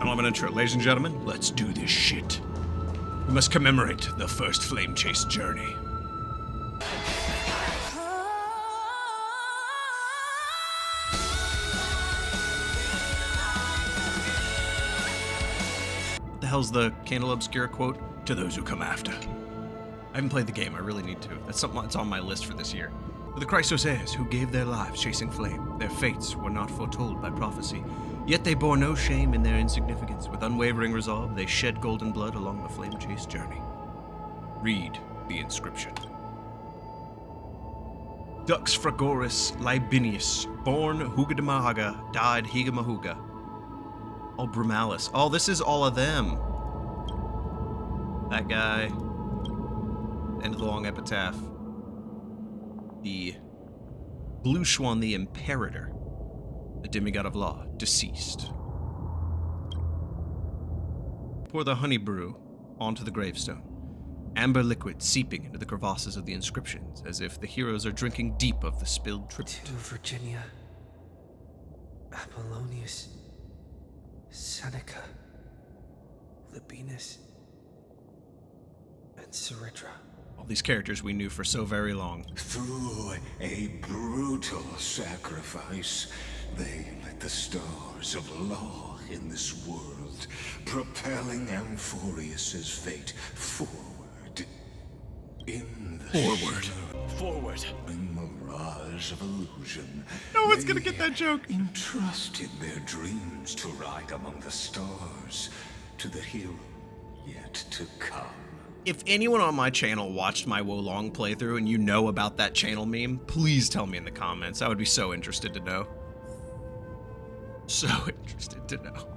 Element intro. Ladies and gentlemen, let's do this shit. We must commemorate the first flame chase journey. What the hell's the Candle Obscura quote? To those who come after. I haven't played the game, I really need to. That's something that's on my list for this year. For the Christos heirs who gave their lives chasing flame, their fates were not foretold by prophecy. Yet they bore no shame in their insignificance. With unwavering resolve, they shed golden blood along the flame chase journey. Read the inscription. Dux Fragoris Libinius, born Hugadamahaga, died Higamahuga. Oh, Brumalis. Oh, this is all of them. That guy. End of the long epitaph. The Blue Swan, the Imperator, the demigod of law, deceased. Pour the honey brew onto the gravestone. Amber liquid seeping into the crevasses of the inscriptions, as if the heroes are drinking deep of the spilled tribute. To Virginia, Apollonius, Seneca, Libinus, and Saritra. All these characters we knew for so very long. Through a brutal sacrifice, they lit the stars of law in this world, propelling Amphoreus's fate forward. In the Forward. mirage of illusion. No one's gonna get that joke. Entrusted their dreams to ride among the stars, to the hero yet to come. If anyone on my channel watched my Wolong playthrough and you know about that channel meme, please tell me in the comments. I would be so interested to know. So interested to know.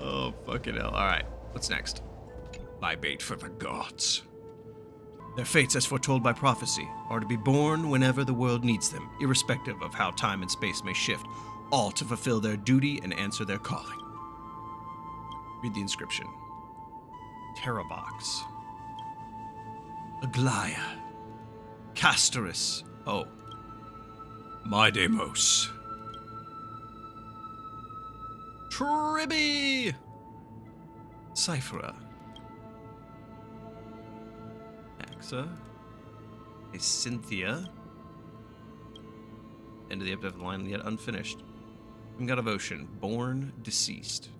Oh, fucking hell. Alright, what's next? My bait for the gods. Their fates, as foretold by prophecy, are to be born whenever the world needs them, irrespective of how time and space may shift, all to fulfill their duty and answer their calling. Read the inscription. Terrorbox. Aglaia. Castorus. Oh. Mydemos. Tribby. Cyphera. Axa. A Cynthia. End of the epitaph line yet unfinished. God of Ocean. Born deceased.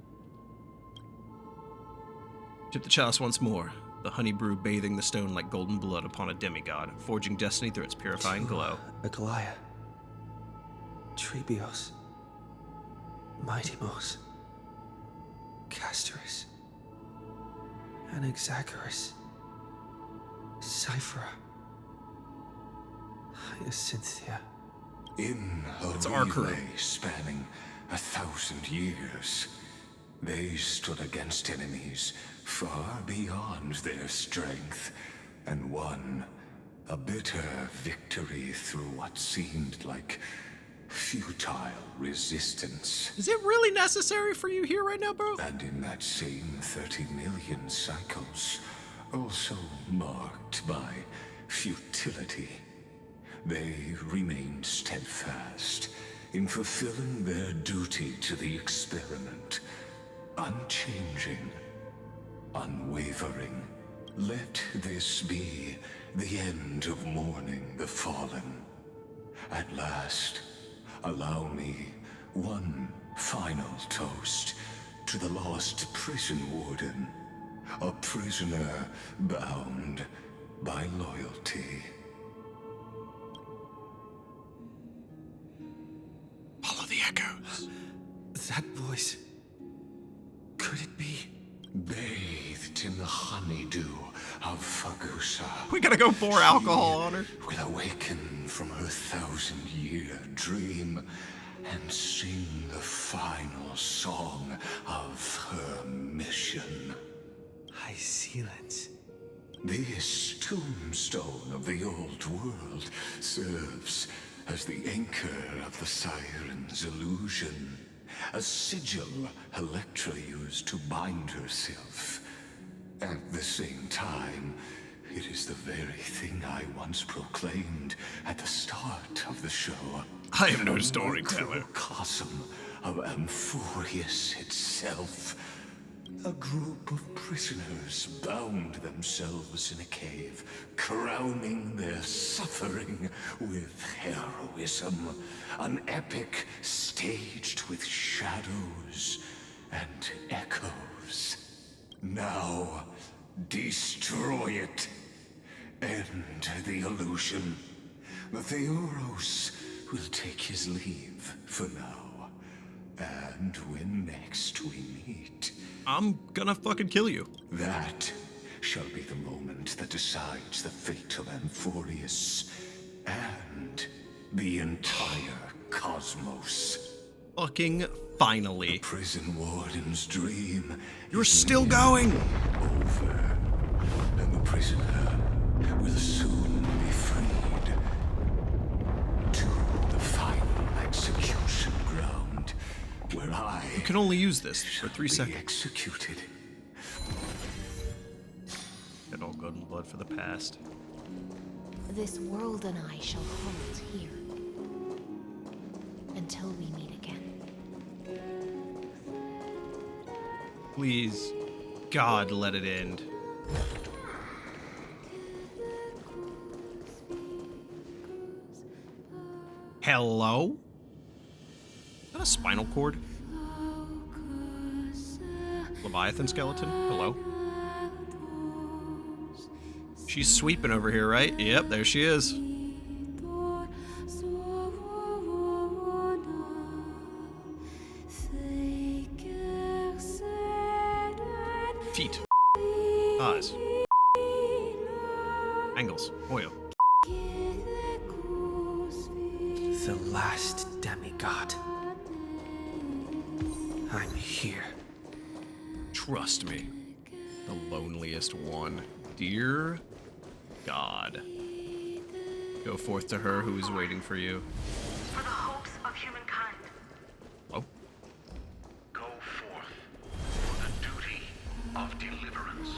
Tip the chalice once more, the honey brew bathing the stone like golden blood upon a demigod, forging destiny through its purifying glow. Aglaia, Trebios, Mydemos, Castorus, Anaxagoras, Cyphera, Hyacinthia. In a relay spanning 1,000 years, they stood against enemies far beyond their strength, and won a bitter victory through what seemed like futile resistance. Is it really necessary for you here right now, bro? And in that same 30 million cycles, also marked by futility, they remained steadfast in fulfilling their duty to the experiment, unchanging, unwavering. Let this be the end of mourning the fallen. At last, allow me one final toast to the lost prison warden, a prisoner bound by loyalty. Follow the echoes. That voice. Could it be? Bathed in the honeydew of Fagusa, We gotta go pour alcohol on her. will awaken from her 1,000-year dream and sing the final song of her mission. High silence. This tombstone of the old world serves as the anchor of the siren's illusion, a sigil Electra used to bind herself. At the same time, it is the very thing I once proclaimed at the start of the show. I am no storyteller. Microcosm of Amphoreus itself, A group of prisoners bound themselves in a cave, crowning their suffering with heroism. An epic staged with shadows and echoes. Now, destroy it. End the illusion. Theoros will take his leave for now. And when next we meet, I'm gonna fucking kill you. that shall be the moment that decides the fate of Amphoreus and the entire cosmos. Fucking finally. Prison warden's dream. You're is still nearly going. over, and the prisoner will soon be freed to the final execution ground, where I You can only use this for 3 be seconds. executed. Get all good and blood for the past. This world and I shall halt here until we meet again. Please, God, let it end. Hello? Is that a spinal cord? Leviathan skeleton? Hello? She's sweeping over here, right? Yep, there she is. Feet. Eyes. Angles. Oil. The last demigod. I'm here. Trust me. The loneliest one. Dear God. Go forth to her who is waiting for you. For the hopes of humankind. Oh. Go forth for the duty of deliverance.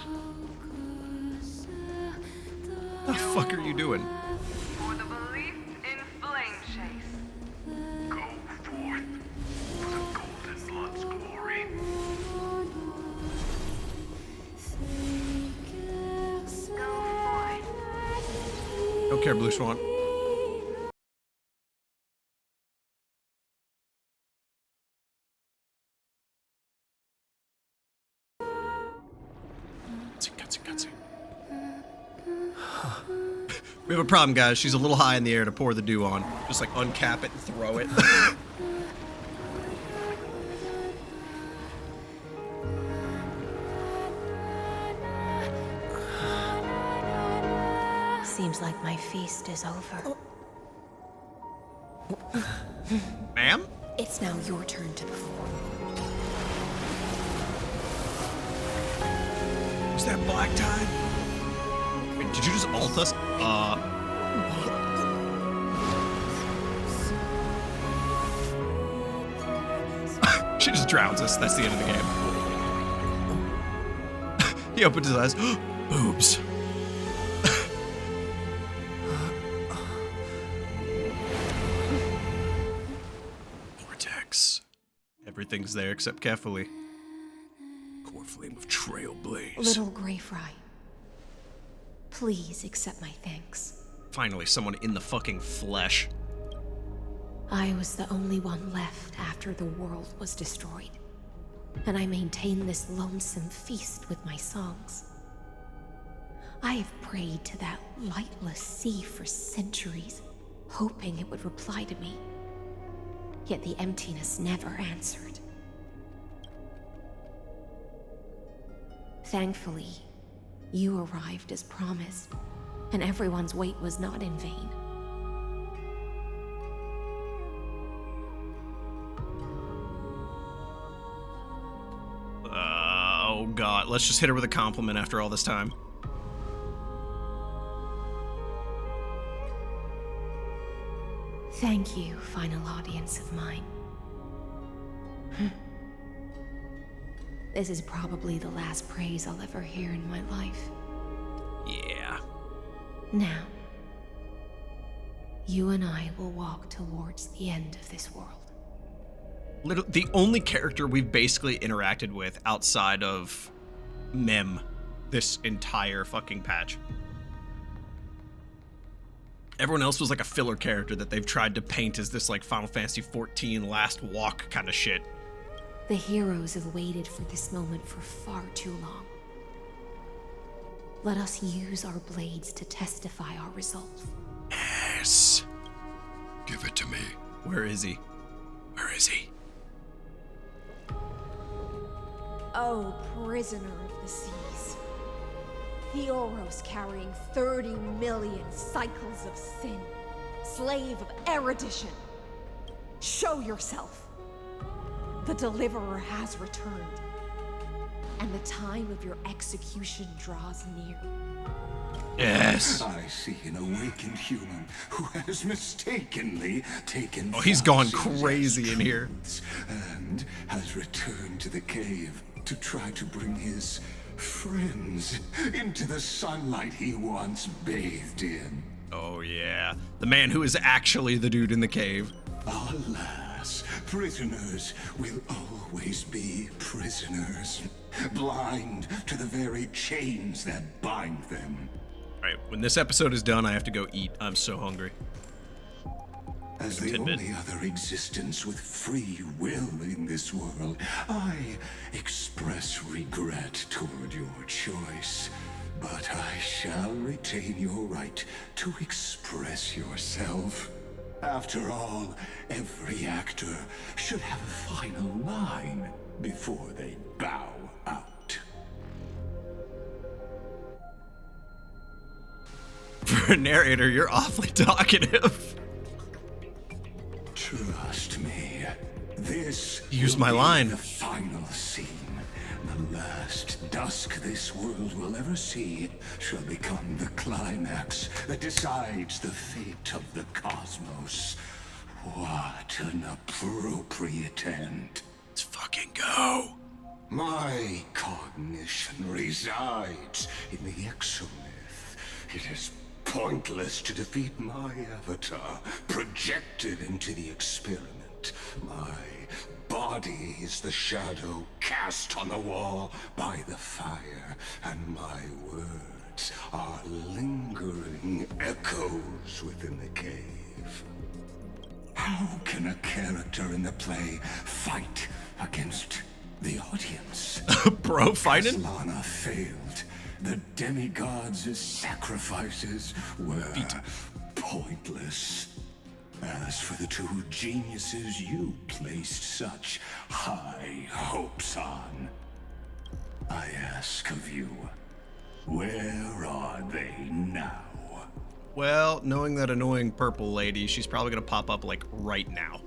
The fuck are you doing? For the belief in flame chase. Go forth for the golden blood's glory. Go forth. Don't care, Blue Swan. Cutscene. We have a problem, guys. She's a little high in the air to pour the dew on. Just like uncap it and throw it. Seems like my feast is over. Ma'am? It's now your turn to perform. Was that black tide? Wait, did you just ult us? She just drowns us. That's the end of the game. He opened his eyes. Boobs. Vortex. Everything's there except carefully. Core flame of Trailblaze. Little Grey Fry, please accept my thanks. Finally, someone in the fucking flesh. I was the only one left after the world was destroyed, and I maintain this lonesome feast with my songs. I have prayed to that lightless sea for centuries, hoping it would reply to me. Yet the emptiness never answered. Thankfully, you arrived as promised, and everyone's wait was not in vain. Oh god, let's just hit her with a compliment after all this time. Thank you, final audience of mine. This is probably the last praise I'll ever hear in my life. Yeah. Now, you and I will walk towards the end of this world. the only character we've basically interacted with outside of Mem this entire fucking patch. Everyone else was like a filler character that they've tried to paint as this like Final Fantasy XIV last walk kind of shit. The heroes have waited for this moment for far too long. Let us use our blades to testify our resolve. Yes. Give it to me. Where is he? Where is he? Oh, prisoner of the seas. The Oros carrying 30 million cycles of sin. Slave of Erudition. Show yourself. The Deliverer has returned. And the time of your execution draws near. Yes. I see an awakened human who has mistakenly taken. Oh, he's gone thousands crazy as in here. truths and has returned to the cave to try to bring his friends into the sunlight he once bathed in. Oh yeah. The man who is actually the dude in the cave. Alas, prisoners will always be prisoners, blind to the very chains that bind them. Alright, when this episode is done, I have to go eat. I'm so hungry. As the Tidbit. only other existence with free will in this world, I express regret toward your choice. But I shall retain your right to express yourself. After all, every actor should have a final line before they bow out. For a narrator, you're awfully talkative. Trust me, this Use will my be line. the final scene. The last dusk this world will ever see shall become the climax that decides the fate of the cosmos. What an appropriate end. Let's fucking go. My cognition resides in the exomyth. It is pointless to defeat my avatar, projected into the experiment. My body is the shadow cast on the wall by the fire, and my words are lingering echoes within the cave. How can a character in the play fight against the audience? Bro, fighting? Lana failed. The demigods' sacrifices were pointless. As for the two geniuses you placed such high hopes on, I ask of you, where are they now? Well, knowing that annoying purple lady, she's probably gonna pop up like right now.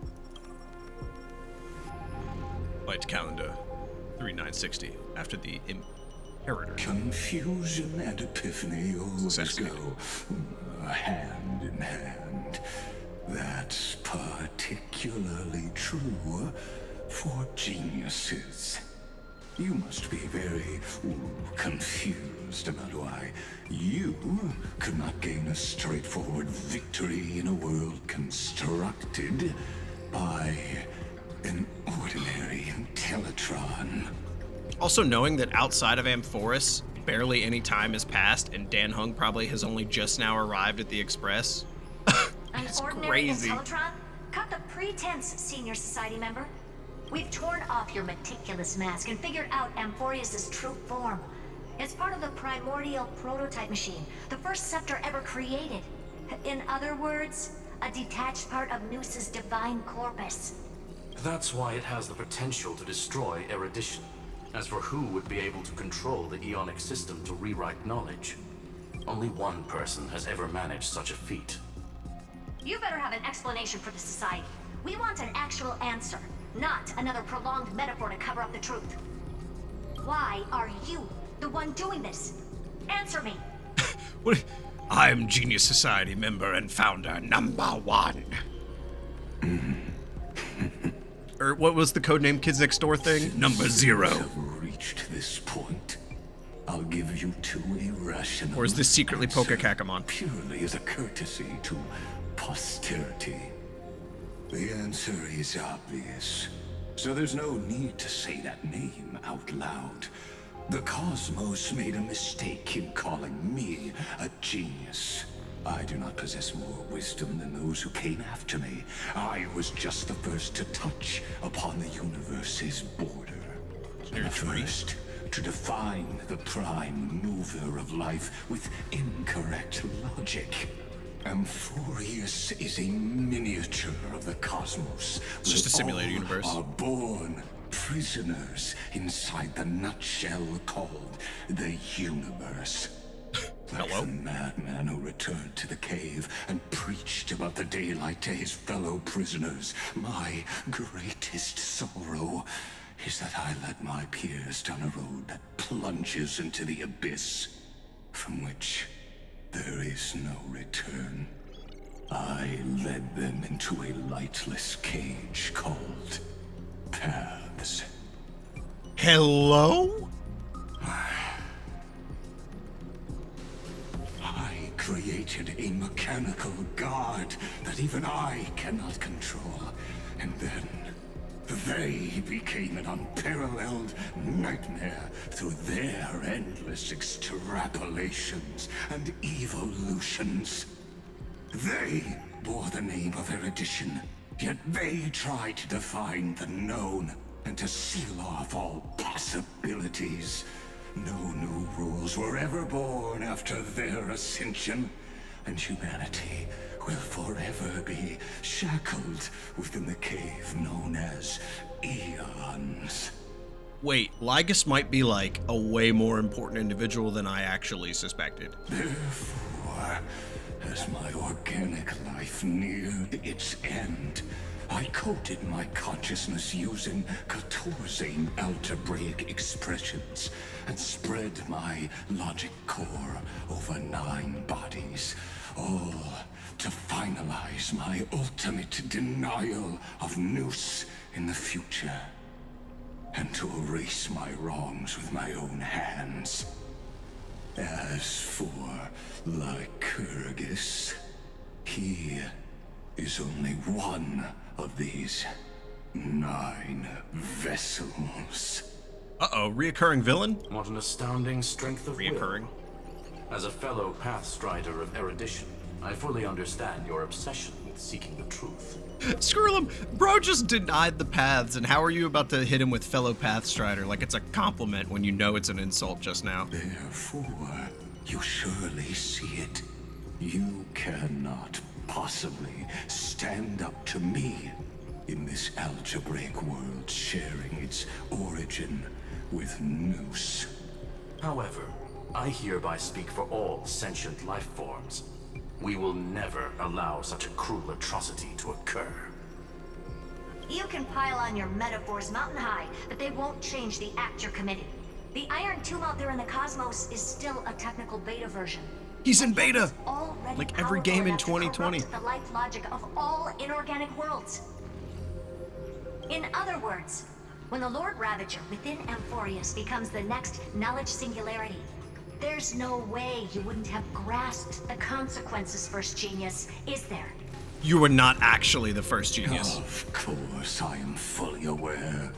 Light calendar 3960 after the Imperator. Confusion and epiphany always Assassinated. go hand in hand. That's particularly true for geniuses. You must be very confused about why you could not gain a straightforward victory in a world constructed by an ordinary Teletron. Also knowing that outside of Amphoreus, barely any time has passed, and Dan Hung probably has only just now arrived at the Express. An It's ordinary crazy. Teletron? Cut the pretense, senior society member. We've torn off your meticulous mask and figured out Amphoreus' true form. It's part of the primordial prototype machine, the first scepter ever created. In other words, a detached part of Nous' divine corpus. That's why it has the potential to destroy Erudition. As for who would be able to control the Eonic system to rewrite knowledge, only one person has ever managed such a feat. You better have an explanation for the society. We want an actual answer, not another prolonged metaphor to cover up the truth. Why are you the one doing this? Answer me. What? I'm Genius Society member and founder #1. Or what was the codename Kids Next Door thing? #0. Have reached this point. I'll give you two irrational. Or is this secretly answers, Poke-Kakamon? purely as a courtesy to posterity? The answer is obvious. So there's no need to say that name out loud. The cosmos made a mistake in calling me a genius. I do not possess more wisdom than those who came after me. I was just the first to touch upon the universe's border. The first to define the prime mover of life with incorrect logic. Amphoreus is a miniature of the cosmos. It's just a simulated universe. Are born prisoners inside the nutshell called the universe. Like Hello? the madman who returned to the cave and preached about the daylight to his fellow prisoners. My greatest sorrow is that I led my peers down a road that plunges into the abyss, from which there is no return. I led them into a lightless cage called Paths. Hello? I created a mechanical guard that even I cannot control. And then they became an unparalleled nightmare through their endless extrapolations and evolutions. They bore the name of Erudition, yet they tried to define the known and to seal off all possibilities. No new rules were ever born after their ascension, and humanity will forever be shackled within the cave known as Eons. Wait, Lygus might be like a way more important individual than I actually suspected. Therefore, as my organic life neared its end, I coded my consciousness using 14 algebraic expressions and spread my logic core over 9 bodies, all to finalize my ultimate denial of Nous in the future, and to erase my wrongs with my own hands. As for Lygus, he is only one of these 9 vessels. Uh-oh, reoccurring villain? What an astounding strength of Reoccurring. will. As a fellow Pathstrider of Erudition, I fully understand your obsession with seeking the truth. Screw him! Bro just denied the paths, and how are you about to hit him with fellow Pathstrider like it's a compliment when you know it's an insult just now? Therefore, you surely see it. You cannot possibly stand up to me in this algebraic world sharing its origin with Nous. However, I hereby speak for all sentient life forms. We will never allow such a cruel atrocity to occur. You can pile on your metaphors mountain high, but they won't change the act you're committing. The Iron Tomb out there in the cosmos is still a technical beta version. He's in beta! It's already Like every game in 2020. The life logic of all inorganic worlds. In other words, when the Lord Ravager within Amphoreus becomes the next knowledge singularity, there's no way you wouldn't have grasped the consequences, First Genius, is there? You were not actually the first genius. Of course, I am fully aware.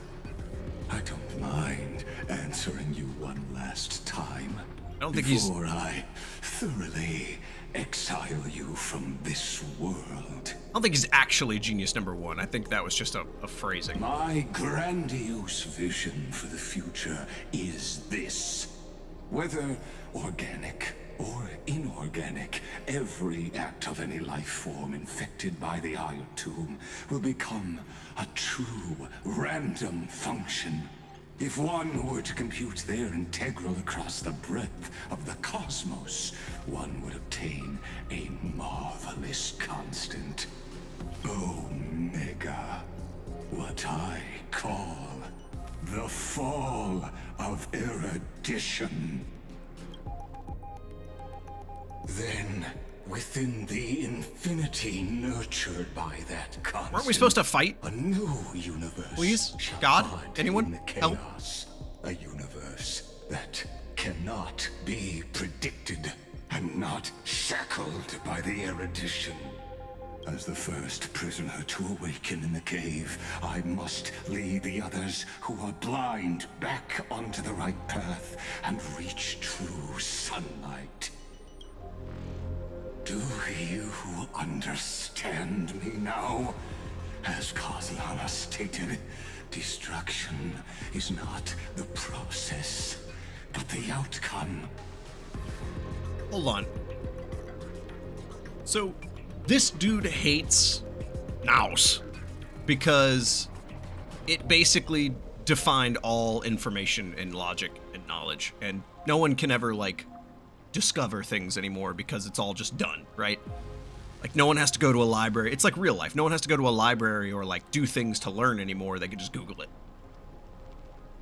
I don't mind answering you one last time. I don't think he's... Before I thoroughly exile you from this world. I don't think he's actually genius number 1. I think that was just a phrasing. My grandiose vision for the future is this. Whether organic or inorganic, every act of any life form infected by the Iron Tomb will become a true random function. If one were to compute their integral across the breadth of the cosmos, one would obtain a marvelous constant. Omega. What I call the fall of Erudition. Then, within the infinity nurtured by that constant, Weren't we supposed to fight? a new universe. Please? shall God? bud Anyone? in the Help? chaos. A universe that cannot be predicted and not shackled by the Erudition. As the first prisoner to awaken in the cave, I must lead the others who are blind back onto the right path and reach true sunlight. Do you understand me now? As Kozlana stated, destruction is not the process, but the outcome. Hold on. So, this dude hates Nous because it basically defined all information and logic and knowledge, and no one can ever, like, discover things anymore because it's all just done, right? Like, no one has to go to a library. It's like real life. No one has to go to a library or, like, do things to learn anymore. They can just Google it.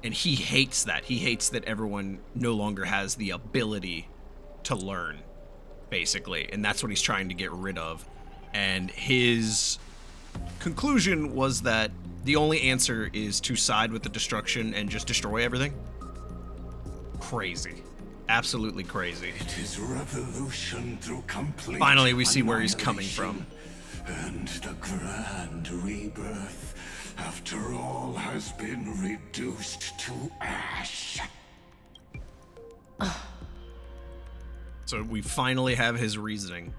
And he hates that. He hates that everyone no longer has the ability to learn, basically. And that's what he's trying to get rid of. And his conclusion was that the only answer is to side with the destruction and just destroy everything. Crazy. Absolutely crazy. It is revolution through complete Finally, we see where he's coming from. And the grand rebirth, after all has been reduced to ash. So we finally have his reasoning.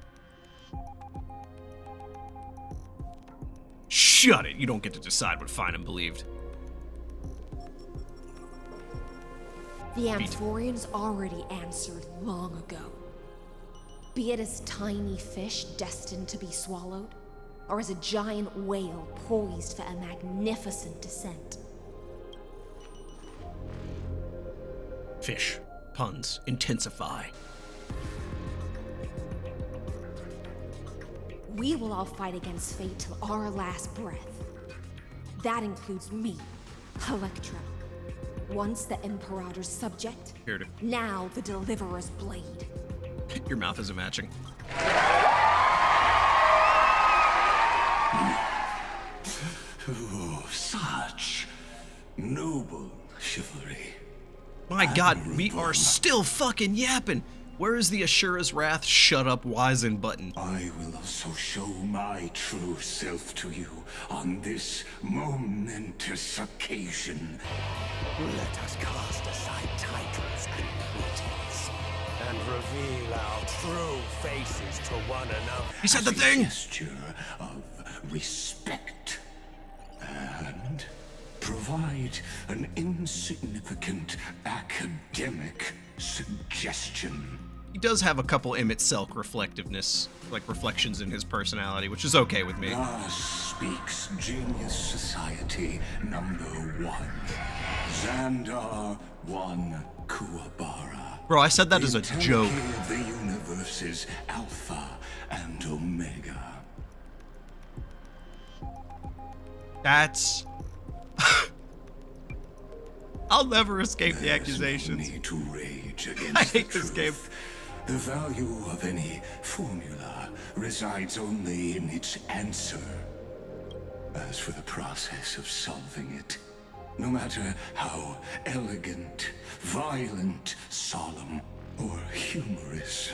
Shut it! You don't get to decide what Finan believed. The Amphoreans already answered long ago. Be it as tiny fish destined to be swallowed, or as a giant whale poised for a magnificent descent. Fish. Puns. Intensify. We will all fight against fate till our last breath. That includes me, Electra. Once the Imperator's subject, Here to. now the Deliverer's blade. Your mouth isn't matching. Oh, such noble chivalry. My god, we are still fucking yapping. Where is the Ashura's Wrath shut up wizen button? I will also show my true self to you on this momentous occasion. Let us cast aside titles and pretense, and reveal our true faces to one another. He said the As a thing! gesture of respect. And provide an insignificant academic suggestion. He does have a couple Emmett Selk reflectiveness, like reflections in his personality, which is okay with me. Thus speaks Genius Society number 1. Zandar 1 Kuwabara. Bro, I said that as a The joke. entirety of the universe's Alpha and Omega. That's... I'll never escape the There's accusations. no need to rage against I hate the this truth. The value of any formula resides only in its answer. As for the process of solving it, no matter how elegant, violent, solemn, or humorous,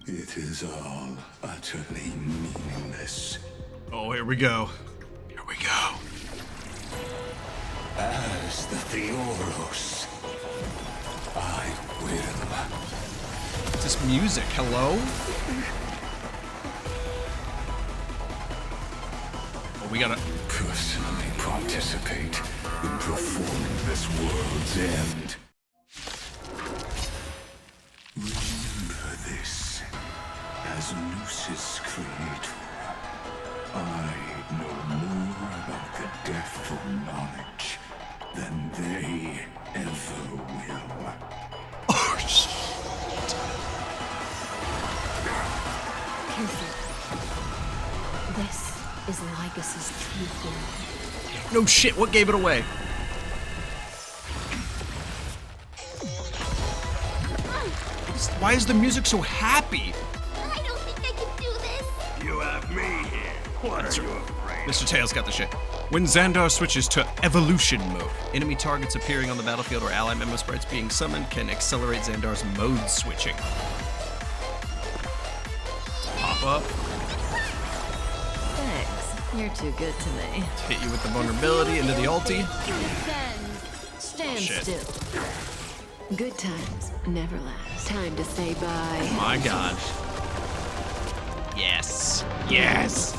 it is all utterly meaningless. Oh, here we go. Here we go. As the Theoros, I will. This music, hello? Oh, we gotta... Personally participate in performing this world's end. Remember this, as Nous' creator, I know more about the depth of knowledge than they ever will. Oh, shit. Careful. This is Lygus' true form. No shit, what gave it away? Why is the music so happy? I don't think I can do this. You have me here. What are you afraid? Mr. Tails got the shit. When Zandar switches to evolution mode, enemy targets appearing on the battlefield or ally member sprites being summoned can accelerate Zandar's mode switching. Pop up. You're too good to me. Hit you with the vulnerability into the ulti. Stand shit. still. Good times never last. Time to say bye. My god. Yes. Yes.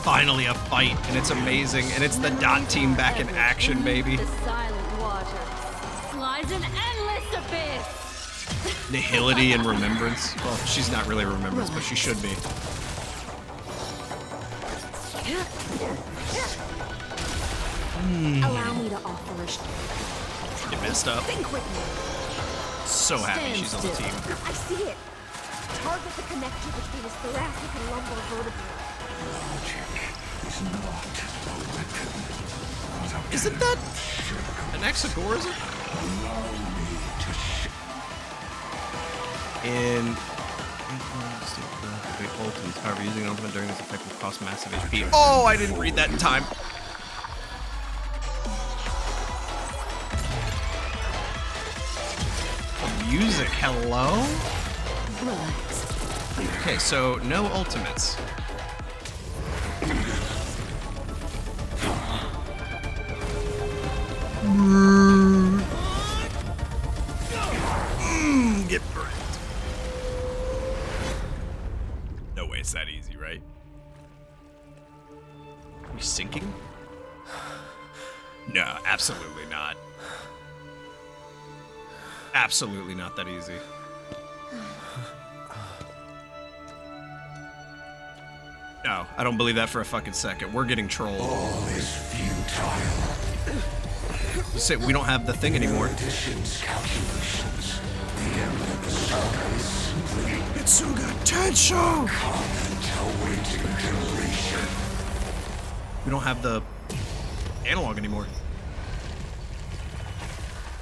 Finally a fight, and it's amazing, and it's the DOT team back in action, baby. The silent water lies an endless abyss. Nihility and remembrance. Well, she's not really remembrance, but she should be. Allow me to offer a Get messed up. Think with me. So happy she's on the team. I see it. Target the connection between his thoracic and lumbar vertebrae. Logic is not a weapon. Not a Isn't that an Exegor, is it? Allow me to In ultimates, however, using an ultimate during this effect will cost massive HP. Oh, I didn't read that in time. Music, hello? Relax. Okay, so no ultimates. Get wrecked. No way it's that easy, right? Are we sinking? No, absolutely not. Absolutely not that easy. No, I don't believe that for a fucking second. We're getting trolled. all is futile. Say we don't have the thing anymore. Erudition's calculations. The end of the saga is simply Itsuga Tensho! comment awaiting completion. We don't have the analog anymore.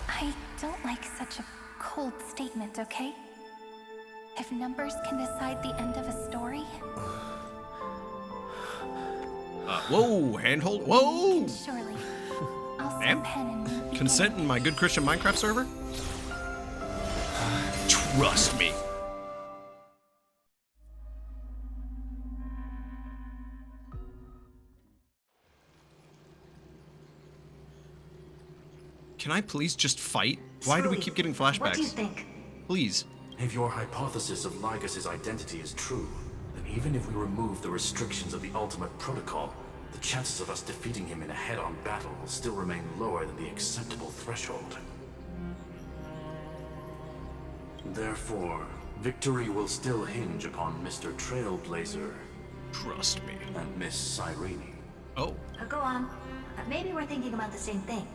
I don't like such a cold statement, okay? If numbers can decide the end of a story, Whoa, handhold. Whoa! surely I'll Ma'am? send pen and begin. Consent in my good Christian Minecraft server? Trust me. Can I please just fight? Why do we keep getting flashbacks? What do you think? Please. If your hypothesis of Lygus' identity is true, then even if we remove the restrictions of the Ultimate Protocol, the chances of us defeating him in a head-on battle will still remain lower than the acceptable threshold. Therefore, victory will still hinge upon Mr. Trailblazer Trust me. and Miss Cyrene. Oh. Go on. Maybe we're thinking about the same thing.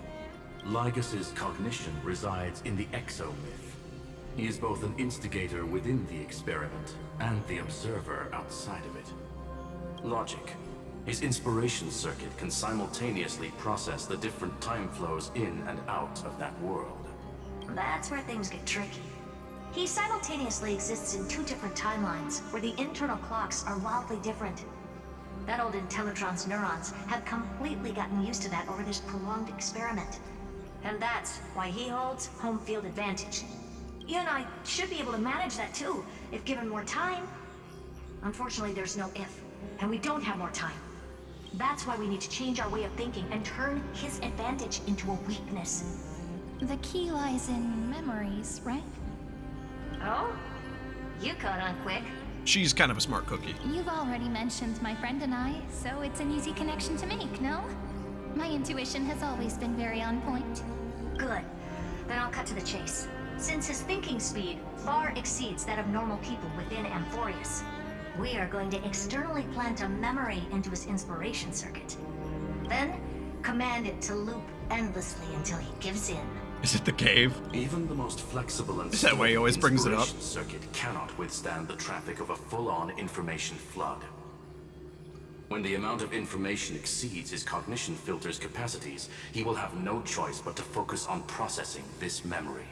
Lygus' cognition resides in the exomyth. He is both an instigator within the experiment and the observer outside of it. Logic. His inspiration circuit can simultaneously process the different time flows in and out of that world. That's where things get tricky. He simultaneously exists in two different timelines, where the internal clocks are wildly different. That old Intellitron's neurons have completely gotten used to that over this prolonged experiment. And that's why he holds home field advantage. You and I should be able to manage that too, if given more time. Unfortunately, there's no if, and we don't have more time. That's why we need to change our way of thinking and turn his advantage into a weakness. The key lies in memories, right? Oh? You caught on quick. She's kind of a smart cookie. You've already mentioned my friend and I, so it's an easy connection to make, no? My intuition has always been very on point. Good. Then I'll cut to the chase. Since his thinking speed far exceeds that of normal people within Amphoreus, we are going to externally plant a memory into his inspiration circuit. Then, command it to loop endlessly until he gives in. Is it the cave? Even the most flexible and Is that why he always brings it up? inspiration circuit cannot withstand the traffic of a full-on information flood. When the amount of information exceeds his cognition filter's capacities, he will have no choice but to focus on processing this memory.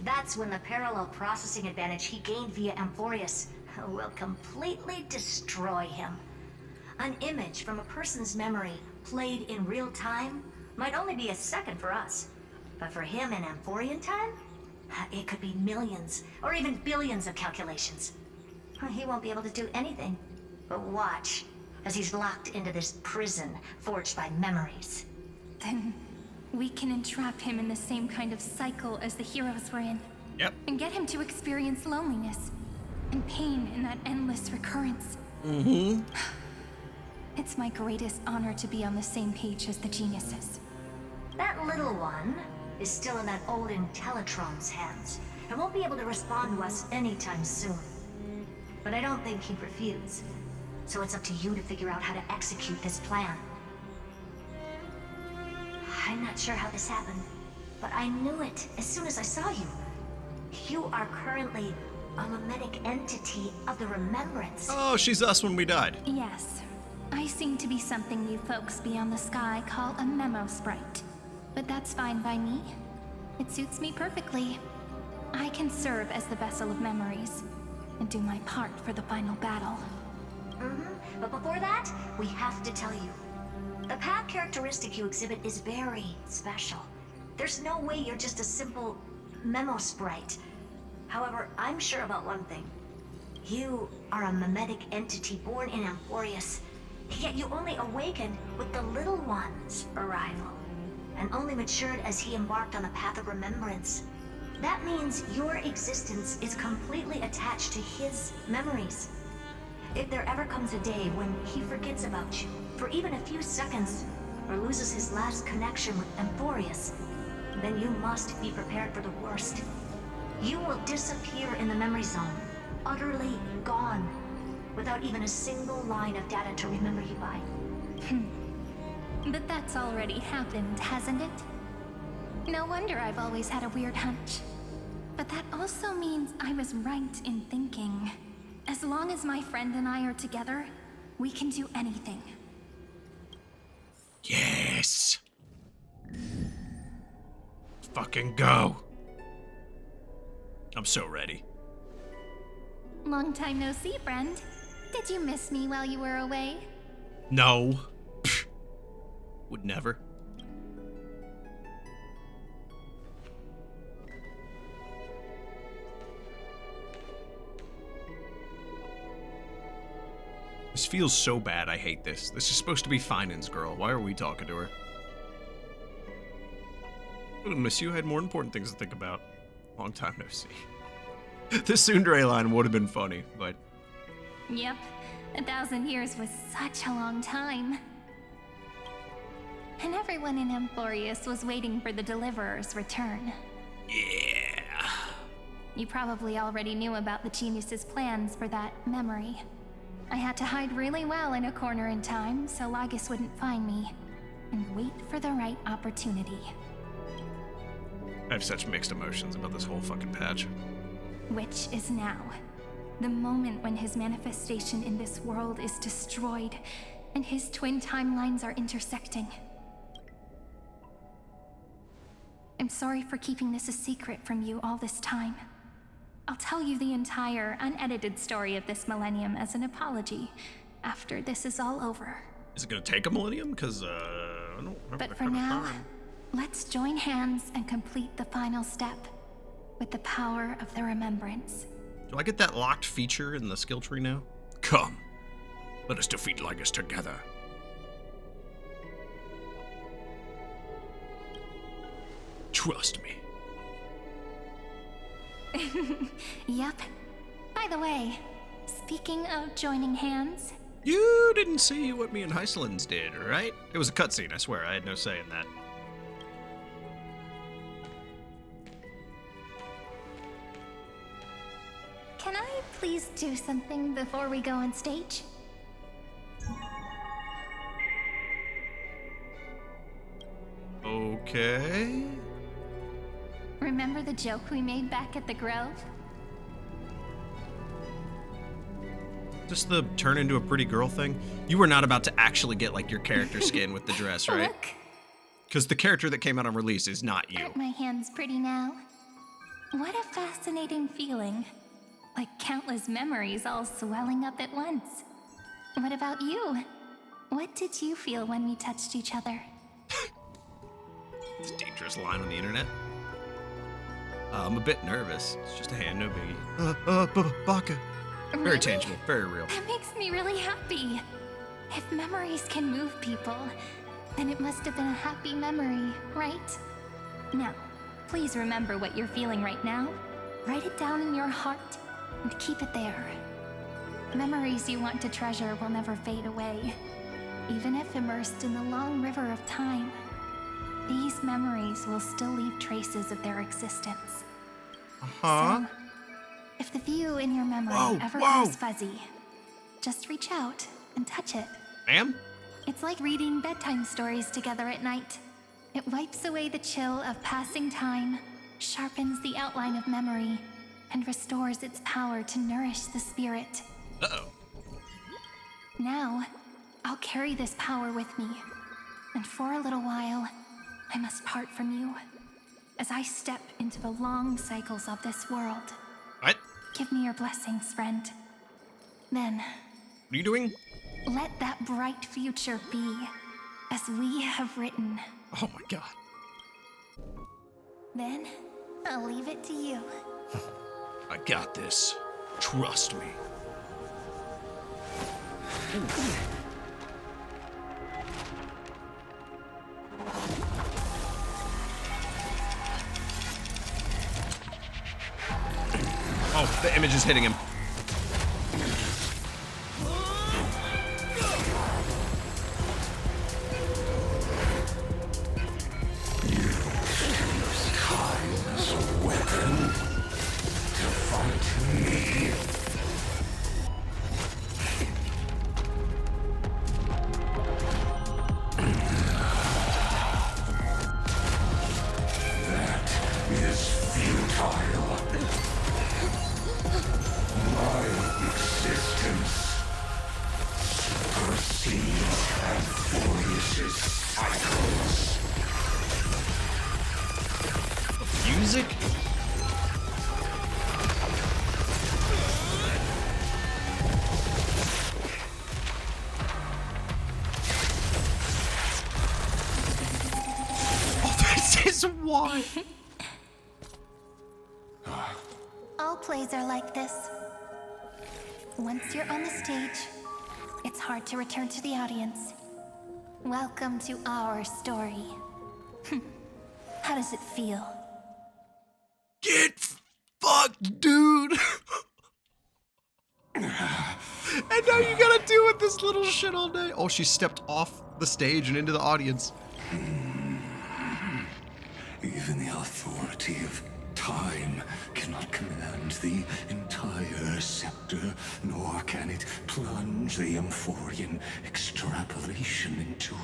That's when the parallel processing advantage he gained via Amphoreus will completely destroy him. An image from a person's memory played in real time might only be a second for us. But for him in Amphorian time, it could be millions or even billions of calculations. He won't be able to do anything but watch as he's locked into this prison forged by memories. Then we can entrap him in the same kind of cycle as the heroes were in. Yep. And get him to experience loneliness and pain in that endless recurrence. Mm-hmm. It's my greatest honor to be on the same page as the geniuses. That little one is still in that old Intellitron's hands and won't be able to respond to us anytime soon. But I don't think he'd refuse. So it's up to you to figure out how to execute this plan. I'm not sure how this happened, but I knew it as soon as I saw you. You are currently a mimetic entity of the Remembrance. Oh, she's us when we died. Yes. I seem to be something you folks beyond the sky call a memo sprite. But that's fine by me. It suits me perfectly. I can serve as the vessel of memories and do my part for the final battle. But before that, we have to tell you. The path characteristic you exhibit is very special. There's no way you're just a simple memo sprite. However, I'm sure about one thing. You are a mimetic entity born in Amphoreus, yet you only awakened with the Little One's arrival, and only matured as he embarked on the path of remembrance. That means your existence is completely attached to his memories. If there ever comes a day when he forgets about you for even a few seconds, or loses his last connection with Amphoreus, then you must be prepared for the worst. You will disappear in the memory zone, utterly gone, without even a single line of data to remember you by. But that's already happened, hasn't it? No wonder I've always had a weird hunch. But that also means I was right in thinking, as long as my friend and I are together, we can do anything. Yes. Fucking go. I'm so ready. Long time no see, friend. Did you miss me while you were away? No. Pfft. Would never. This feels so bad, I hate this. This is supposed to be Finan's girl. Why are we talking to her? I miss you. I had more important things to think about. Long time no see. The Tsundere line would have been funny, but... Yep. 1,000 years was such a long time. And everyone in Amphoreus was waiting for the Deliverer's return. Yeah. You probably already knew about the genius's plans for that memory. I had to hide really well in a corner in time so Lygus wouldn't find me, and wait for the right opportunity. I have such mixed emotions about this whole fucking patch. Which is now. The moment when his manifestation in this world is destroyed, and his twin timelines are intersecting. I'm sorry for keeping this a secret from you all this time. I'll tell you the entire, unedited story of this millennium as an apology after this is all over. Is it gonna take a millennium? Because, I don't remember. But for now, let's join hands and complete the final step with the power of the remembrance. Do I get that locked feature in the skill tree now? Come, let us defeat Lygus together. Trust me. Yep. By the way, speaking of joining hands... You didn't see what me and Heiselins did, right? It was a cutscene, I swear. I had no say in that. Can I please do something before we go on stage? Okay. Remember the joke we made back at the Grove? Just the turn into a pretty girl thing? You were not about to actually get like your character skin with the dress, right? Look. Because the character that came out on release is not you. Aren't my hands pretty now? What a fascinating feeling. Like countless memories all swelling up at once. What about you? What did you feel when we touched each other? It's a dangerous line on the internet. I'm a bit nervous. It's just a hand, no biggie. Baka. Very Really? tangible, very real. That makes me really happy. If memories can move people, then it must have been a happy memory, right? Now, please remember what you're feeling right now. Write it down in your heart and keep it there. Memories you want to treasure will never fade away, even if immersed in the long river of time. These memories will still leave traces of their existence. So, if the view in your memory ever goes fuzzy, just reach out and touch it. Ma'am? It's like reading bedtime stories together at night. It wipes away the chill of passing time, sharpens the outline of memory, and restores its power to nourish the spirit. Uh-oh. Now, I'll carry this power with me, and for a little while, I must part from you, as I step into the long cycles of this world. What? Give me your blessings, friend. Then... What are you doing? Let that bright future be, as we have written. Oh my god. Then, I'll leave it to you. I got this. Trust me. Oh, the image is hitting him. Music? Oh, this is why. All plays are like this. Once you're on the stage, it's hard to return to the audience. Welcome to our story. How does it feel? Get fucked, dude. And now you gotta deal with this little shit all day. Oh, she stepped off the stage and into the audience. Even the authority of time cannot command the entire scepter, nor can it plunge the Amphorean extrapolation into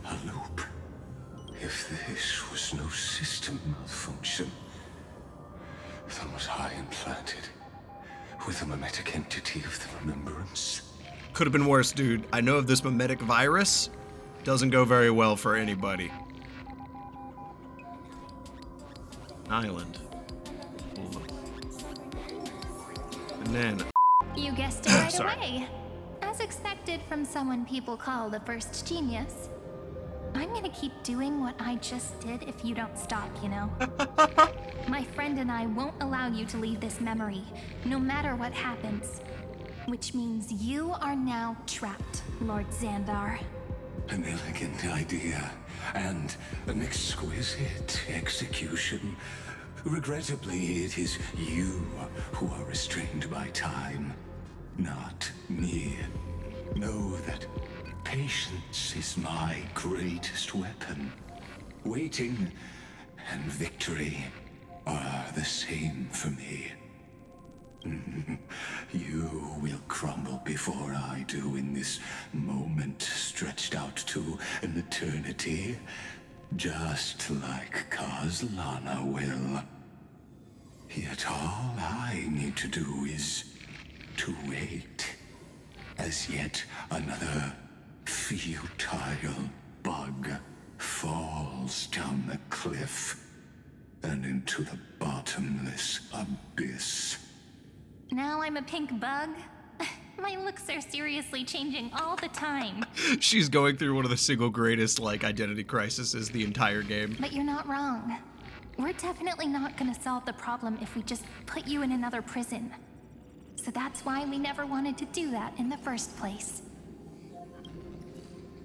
a loop. If this was no system malfunction, then was I implanted with a mimetic entity of the remembrance? Could have been worse, dude. I know of this mimetic virus. Doesn't go very well for anybody. Island. And then... You guessed it right Sorry. away. As expected from someone people call the first genius. I'm gonna keep doing what I just did if you don't stop, you know? My friend and I won't allow you to leave this memory, no matter what happens. Which means you are now trapped, Lord Zandar. An elegant idea, and an exquisite execution. Regrettably, it is you who are restrained by time, not me. Know that patience is my greatest weapon. Waiting and victory are the same for me. You will crumble before I do in this moment stretched out to an eternity, just like Kozlana will. Yet all I need to do is to wait, as yet another futile bug falls down the cliff and into the bottomless abyss. Now I'm a pink bug? My looks are seriously changing all the time. She's going through one of the single greatest, like, identity crises the entire game. But you're not wrong. We're definitely not gonna solve the problem if we just put you in another prison. So that's why we never wanted to do that in the first place.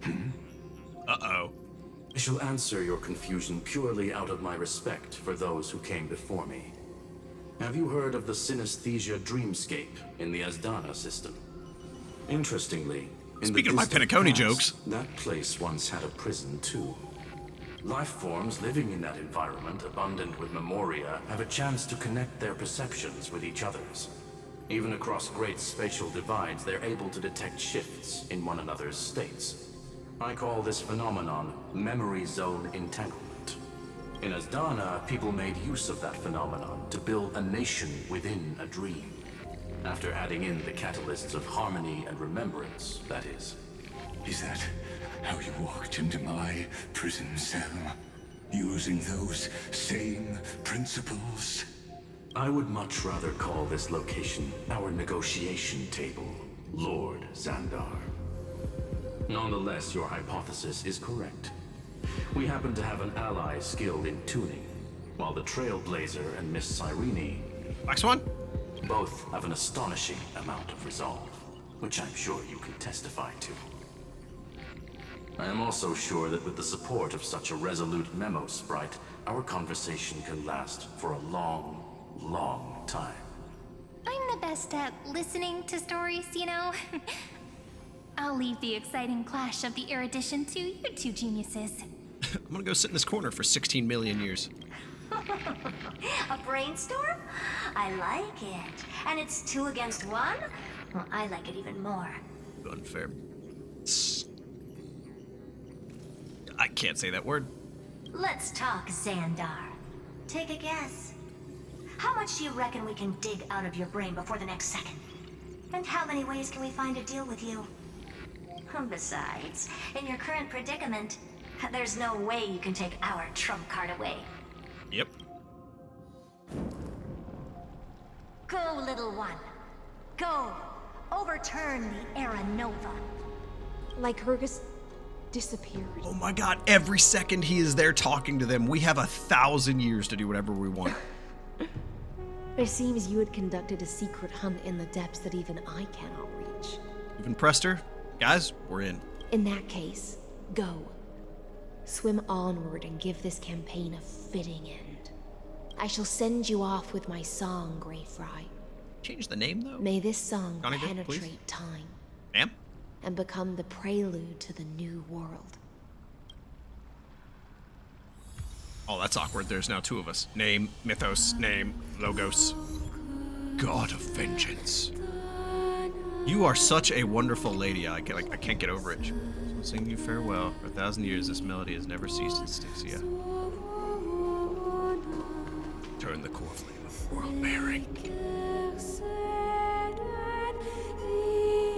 Uh-oh. I shall answer your confusion purely out of my respect for those who came before me. Have you heard of the synesthesia dreamscape in the Asdana system? Interestingly, in Speaking the of my distant Penacony past, jokes. that place once had a prison too. Life forms living in that environment, abundant with memoria, have a chance to connect their perceptions with each other's. Even across great spatial divides, they're able to detect shifts in one another's states. I call this phenomenon memory zone entanglement. In Asdana, people made use of that phenomenon to build a nation within a dream. After adding in the catalysts of harmony and remembrance, that is. Is that how you walked into my prison cell? Using those same principles? I would much rather call this location our negotiation table, Lord Zandar. Nonetheless, your hypothesis is correct. We happen to have an ally skilled in tuning, while the Trailblazer and Miss Cyrene Next one. both have an astonishing amount of resolve, which I'm sure you can testify to. I am also sure that with the support of such a resolute memo sprite, our conversation can last for a long, long time. I'm the best at listening to stories, you know? I'll leave the exciting clash of the Erudition to you two geniuses. I'm gonna go sit in this corner for 16 million years. A brainstorm? I like it. And it's 2 against 1? Well, I like it even more. Unfair. I can't say that word. Let's talk, Zandar. Take a guess. How much do you reckon we can dig out of your brain before the next second? And how many ways can we find to deal with you? Besides, in your current predicament, there's no way you can take our trump card away. Yep. Go, little one. Go. Overturn the Aeronova. Lygus disappeared. Oh my god, every second he is there talking to them. We have 1,000 years to do whatever we want. It seems you had conducted a secret hunt in the depths that even I cannot reach. You've impressed her? Guys, we're in. In that case, go. Swim onward and give this campaign a fitting end. I shall send you off with my song, Grey Fry. Change the name, though? May this song DonnyVick, penetrate please. time Ma'am? and become the prelude to the new world. Oh, that's awkward. There's now 2 of us. Name, Mythos, name, Logos. God of Vengeance. You are such a wonderful lady. I can't get over it. So sing you farewell. For 1,000 years, this melody has never ceased in Styxia. Turn the core flame of world bearing.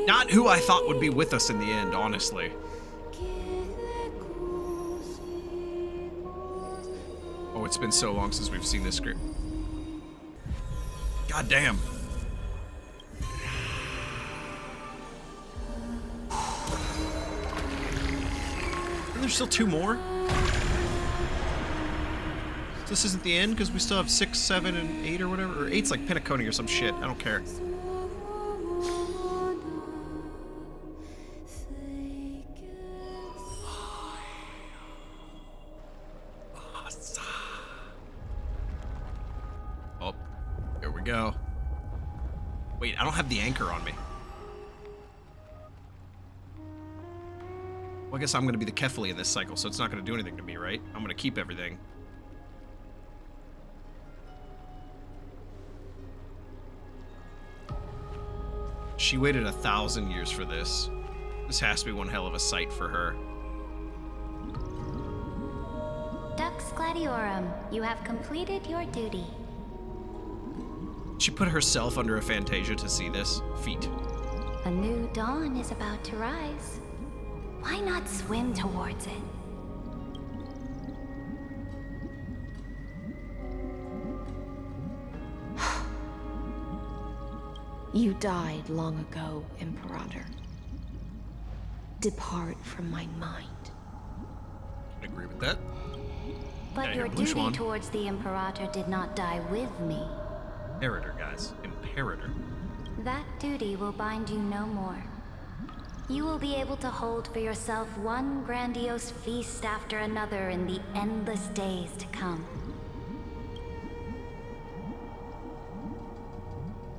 Not who I thought would be with us in the end, honestly. Oh, it's been so long since we've seen this script. God damn. And there's still 2 more? This isn't the end because we still have 6, 7, and 8 or whatever? Or 8's like Penacony or some shit. I don't care. Oh, here we go. Wait, I don't have the anchor on me. Well, I guess I'm going to be the Kefli in this cycle, so it's not going to do anything to me, right? I'm going to keep everything. She waited 1,000 years for this. This has to be one hell of a sight for her. Dux Gladiorum, you have completed your duty. She put herself under a Fantasia to see this feat. A new dawn is about to rise. Why not swim towards it? You died long ago, Imperator. Depart from my mind. I agree with that. But Yeah, your Blue duty Swan. towards the Imperator did not die with me. Imperator, guys. Imperator. That duty will bind you no more. you will be able to hold for yourself one grandiose feast after another in the endless days to come.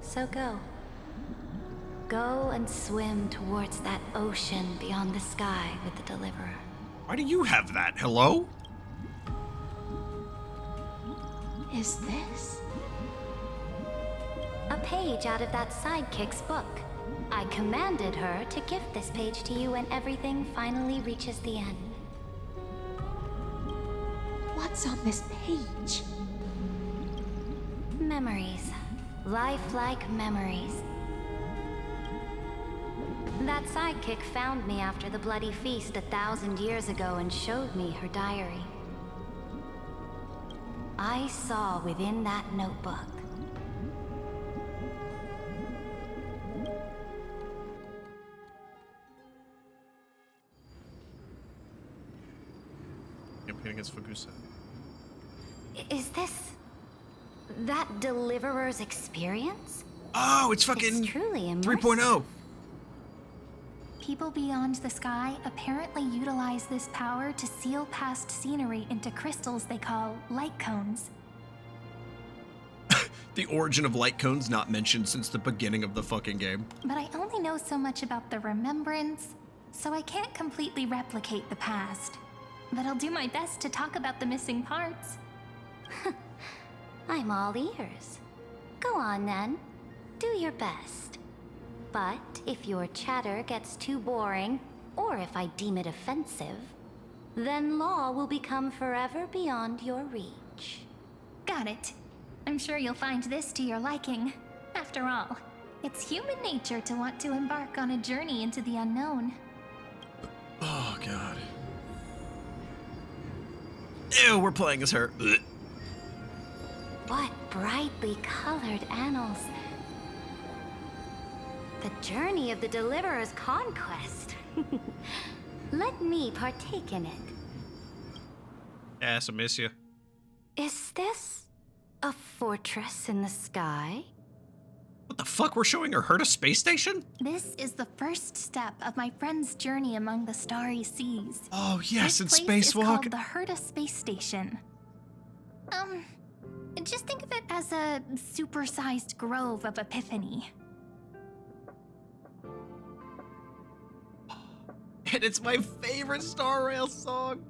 So go. Go and swim towards that ocean beyond the sky with the Deliverer. Why do you have that? Hello? Is this? A page out of that sidekick's book. I commanded her to gift this page to you when everything finally reaches the end. What's on this page? Memories. Lifelike memories. That sidekick found me after the bloody feast 1,000 years ago and showed me her diary. I saw within that notebook campaign against Fugusa. Is this that Deliverer's experience? Oh, it's fucking It's truly immersive. 3.0. People beyond the sky apparently utilize this power to seal past scenery into crystals they call light cones. The origin of light cones not mentioned since the beginning of the fucking game. But I only know so much about the remembrance, so I can't completely replicate the past. But I'll do my best to talk about the missing parts. I'm all ears. Go on then. Do your best. But if your chatter gets too boring, or if I deem it offensive, then law will become forever beyond your reach. Got it. I'm sure you'll find this to your liking. After all, it's human nature to want to embark on a journey into the unknown. Oh, God. Ew, we're playing as her. Ugh. What brightly colored annals. The journey of the Deliverer's conquest. Let me partake in it. Ass, I miss you. Is this a fortress in the sky? What the fuck? We're showing her Herta space station? This is the first step of my friend's journey among the starry seas. Oh, yes, This it's place is spacewalk. called the Herta Space Station. Just think of it as a supersized grove of epiphany. And it's my favorite Star Rail song.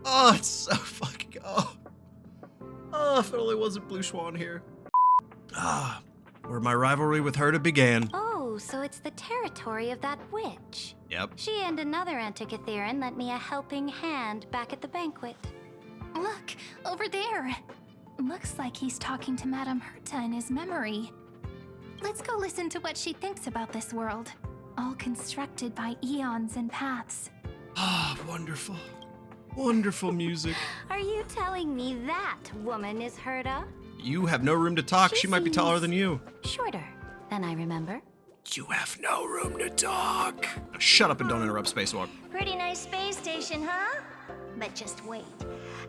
Oh, it's so fucking. Oh, if it only wasn't Blue Swan here. Ah, where my rivalry with Herta began. Oh, so it's the territory of that witch. Yep. She and another Antikytherian lent me a helping hand back at the banquet. Look, over there. Looks like he's talking to Madam Herta in his memory. Let's go listen to what she thinks about this world, all constructed by eons and paths. Ah, wonderful. Wonderful music. Are you telling me that woman is Herta? You have no room to talk. She might be taller seems than you. Shorter than I remember. You have no room to talk. Now shut up and don't interrupt Spacewalk. Pretty nice space station, huh? But just wait.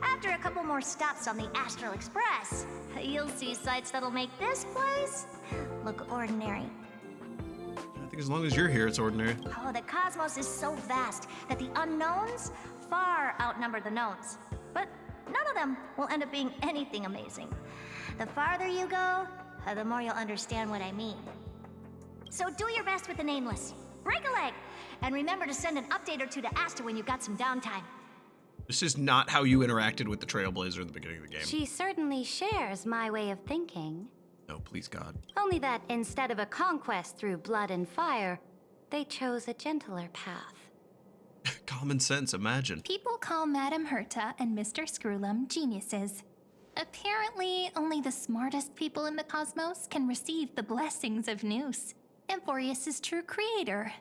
After a couple more stops on the Astral Express, you'll see sights that'll make this place look ordinary. I think as long as you're here, it's ordinary. Oh, the cosmos is so vast that the unknowns far outnumber the knowns. But none of them will end up being anything amazing. The farther you go, the more you'll understand what I mean. So do your best with the nameless. Break a leg, and remember to send an update or two to Asta when you've got some downtime. This is not how you interacted with the Trailblazer in the beginning of the game. She certainly shares my way of thinking. No, please, God. Only that instead of a conquest through blood and fire, they chose a gentler path. Common sense, imagine. People call Madam Herta and Mr. Screwlum geniuses. Apparently, only the smartest people in the cosmos can receive the blessings of Nous, Amphoreus' true creator.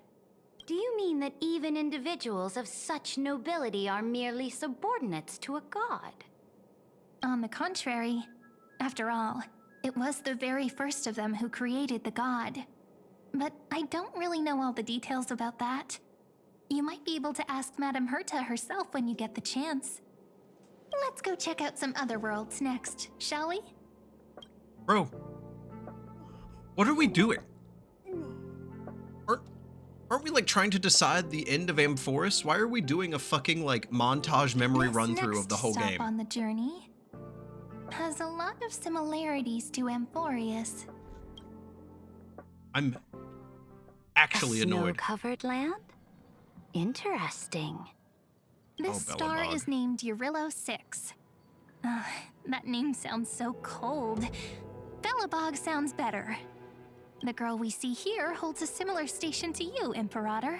Do you mean that even individuals of such nobility are merely subordinates to a god? On the contrary, after all, it was the very first of them who created the god. But I don't really know all the details about that. You might be able to ask Madam Herta herself when you get the chance. Let's go check out some other worlds next, shall we? Bro, what are we doing? Aren't we like trying to decide the end of Amphoreus? Why are we doing a fucking like montage memory run through of the whole stop game? On the journey has a lot of similarities to Amphoreus. I'm actually annoyed. Snow-covered land? Interesting. This star is named Jarilo-VI. That name sounds so cold. Belobog sounds better. The girl we see here holds a similar station to you, Imperator.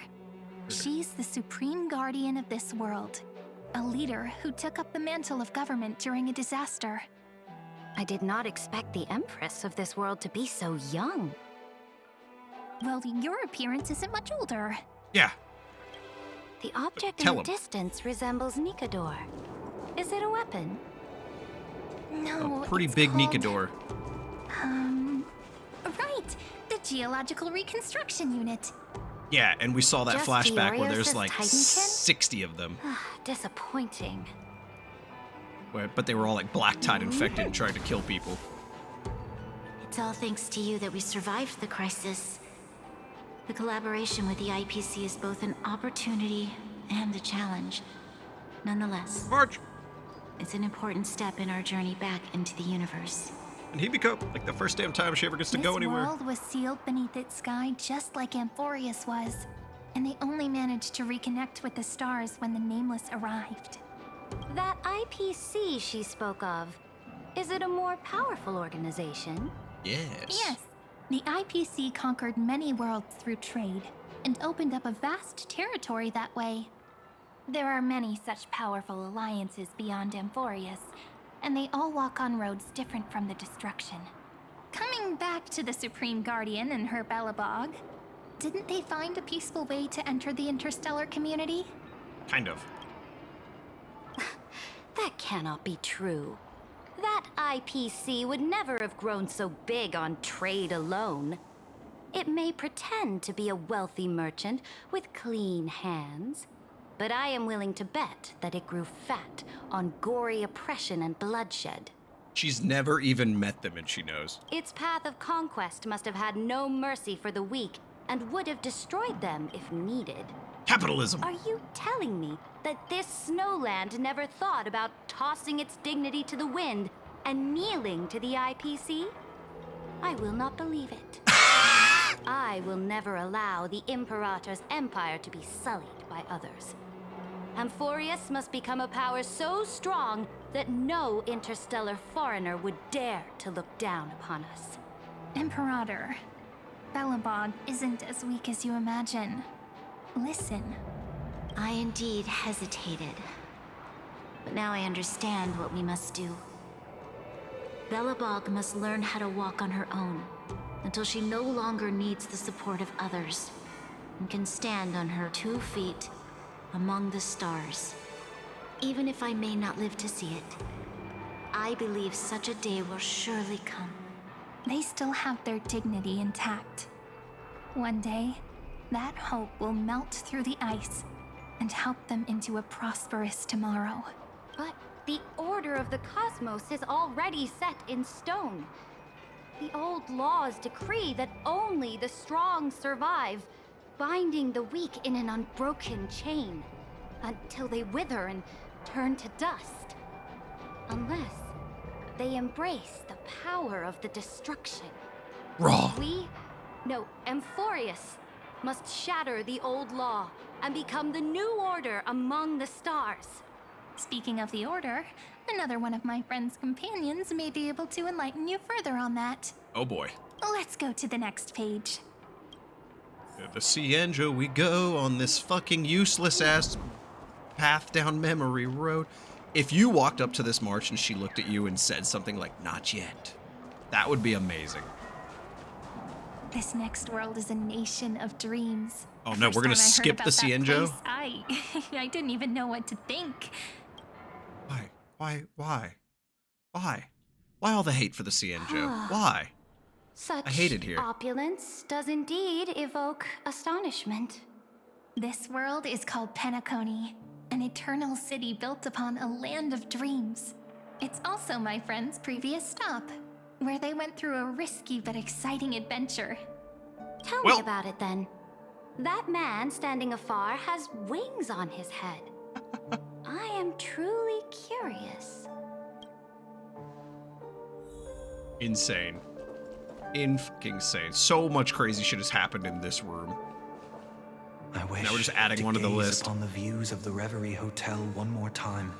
She's the supreme guardian of this world, a leader who took up the mantle of government during a disaster. I did not expect the Empress of this world to be so young. Well, your appearance isn't much older. Yeah. The object in the distance resembles Nikador. Is it a weapon? No, a pretty it's big called, Nikador. Right, the Geological Reconstruction Unit. Yeah, and we saw that Just flashback where there's Tiorio's like Titankin? 60 of them. Disappointing. But they were all like black tide infected and trying to kill people. It's all thanks to you that we survived the crisis. The collaboration with the IPC is both an opportunity and a challenge. Nonetheless, March! It's an important step in our journey back into the universe. And Hibiko, like the first damn time she ever gets to go anywhere. This world was sealed beneath its sky just like Amphoreus was. And they only managed to reconnect with the stars when the Nameless arrived. That IPC she spoke of, is it a more powerful organization? Yes. Yes. The IPC conquered many worlds through trade and opened up a vast territory that way. There are many such powerful alliances beyond Amphoreus, and they all walk on roads different from the destruction. Coming back to the Supreme Guardian and her Belobog, didn't they find a peaceful way to enter the interstellar community? Kind of. That cannot be true. That IPC would never have grown so big on trade alone. It may pretend to be a wealthy merchant with clean hands, but I am willing to bet that it grew fat on gory oppression and bloodshed. She's never even met them and she knows. Its path of conquest must have had no mercy for the weak and would have destroyed them if needed. Capitalism! Are you telling me that this snowland never thought about tossing its dignity to the wind and kneeling to the IPC? I will not believe it. I will never allow the Imperator's empire to be sullied by others. Amphoreus must become a power so strong that no interstellar foreigner would dare to look down upon us. Imperator, Belobog isn't as weak as you imagine. Listen. I indeed hesitated, but now I understand what we must do. Belobog must learn how to walk on her own until she no longer needs the support of others and can stand on her 2 feet among the stars. Even if I may not live to see it, I believe such a day will surely come. They still have their dignity intact. One day, that hope will melt through the ice and help them into a prosperous tomorrow. But the order of the cosmos is already set in stone. The old laws decree that only the strong survive, binding the weak in an unbroken chain until they wither and turn to dust. Unless they embrace the power of the destruction. Raw. Amphoreus must shatter the old law and become the new order among the stars. Speaking of the order, another one of my friend's companions may be able to enlighten you further on that. Oh boy. Let's go to the next page. To the Sienjo we go on this fucking useless ass path down memory road. If you walked up to this march and she looked at you and said something like, "Not yet," that would be amazing. This next world is a nation of dreams. Oh no, we're gonna skip the Sienjo? I didn't even know what to think. Why all the hate for the Sienjo? Why? Such I hate it here. Opulence does indeed evoke astonishment. This world is called Penacony, an eternal city built upon a land of dreams. It's also my friend's previous stop, where they went through a risky but exciting adventure. Tell me about it then. That man standing afar has wings on his head. I am truly curious. Insane. In-fucking-sane. So much crazy shit has happened in this room. I wish now we're just adding one to the list. Upon the views of the Reverie Hotel one more time.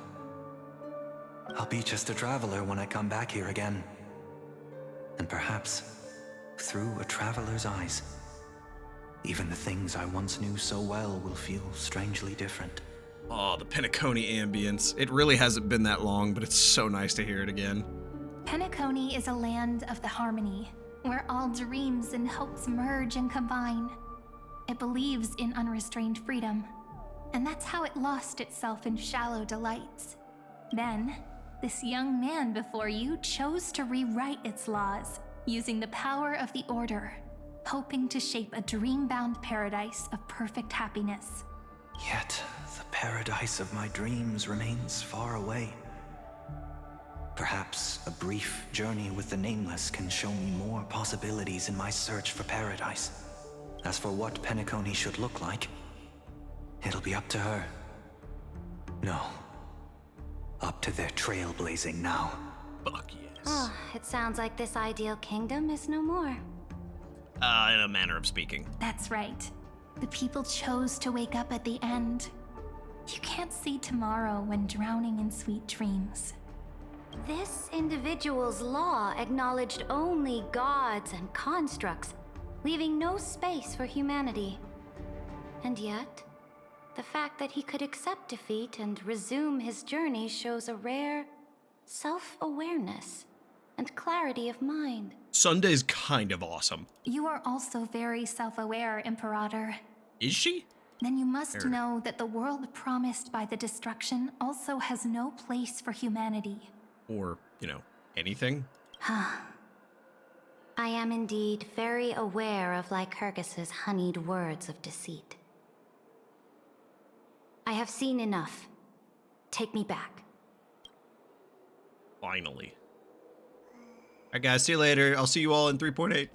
I'll be just a traveler when I come back here again. And perhaps, through a traveler's eyes, even the things I once knew so well will feel strangely different. Oh, the Penacony ambience. It really hasn't been that long, but it's so nice to hear it again. Penacony is a land of the harmony, where all dreams and hopes merge and combine. It believes in unrestrained freedom, and that's how it lost itself in shallow delights. Then, this young man before you chose to rewrite its laws, using the power of the Order, hoping to shape a dream-bound paradise of perfect happiness. Yet, the paradise of my dreams remains far away. Perhaps a brief journey with the Nameless can show me more possibilities in my search for paradise. As for what Penacony should look like, it'll be up to her. No. Up to their trailblazing now. Fuck yes. Oh, it sounds like this ideal kingdom is no more. In a manner of speaking. That's right. The people chose to wake up at the end. You can't see tomorrow when drowning in sweet dreams. This individual's law acknowledged only gods and constructs, leaving no space for humanity. And yet, the fact that he could accept defeat and resume his journey shows a rare self-awareness and clarity of mind. Sunday's kind of awesome. You are also very self-aware, Imperator. Is she? Then you must know that the world promised by the destruction also has no place for humanity. Or, anything? I am indeed very aware of Lycurgus's honeyed words of deceit. I have seen enough. Take me back. Finally. Alright guys, see you later. I'll see you all in 3.8.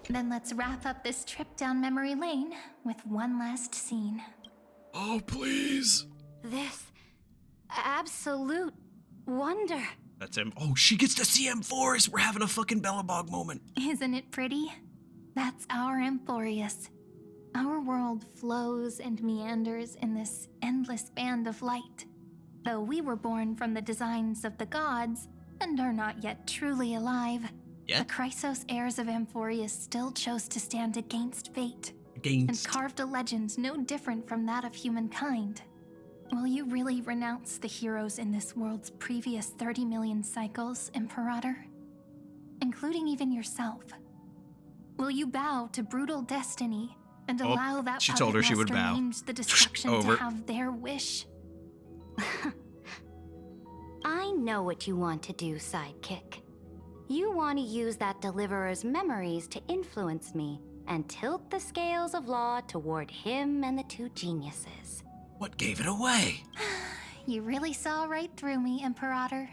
Then let's wrap up this trip down memory lane with one last scene. Oh, please. This absolute wonder. That's him. Oh, she gets to see Amphoreus. We're having a fucking Bellabog moment. Isn't it pretty? That's our Amphoreus. Our world flows and meanders in this endless band of light. Though we were born from the designs of the gods and are not yet truly alive, the Chrysos heirs of Amphoreus still chose to stand against fate. And carved a legend no different from that of humankind. Will you really renounce the heroes in this world's previous 30 million cycles, Imperator? Including even yourself. Will you bow to brutal destiny and allow that she told her she would bow. Named the destruction to have their wish? I know what you want to do, sidekick. You want to use that deliverer's memories to influence me and tilt the scales of law toward him and the two geniuses. What gave it away? You really saw right through me, Imperator.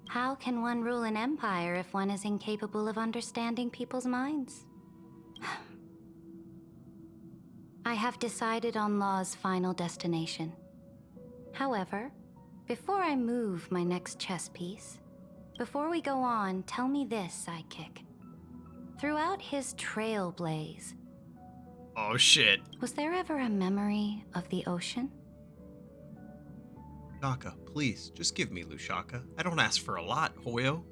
How can one rule an empire if one is incapable of understanding people's minds? I have decided on law's final destination. However, before I move my next chess piece, before we go on, tell me this, sidekick. Throughout his Trailblaze... Oh shit. Was there ever a memory of the ocean? Shaka, please, just give me Lushaka. I don't ask for a lot, Hoyo.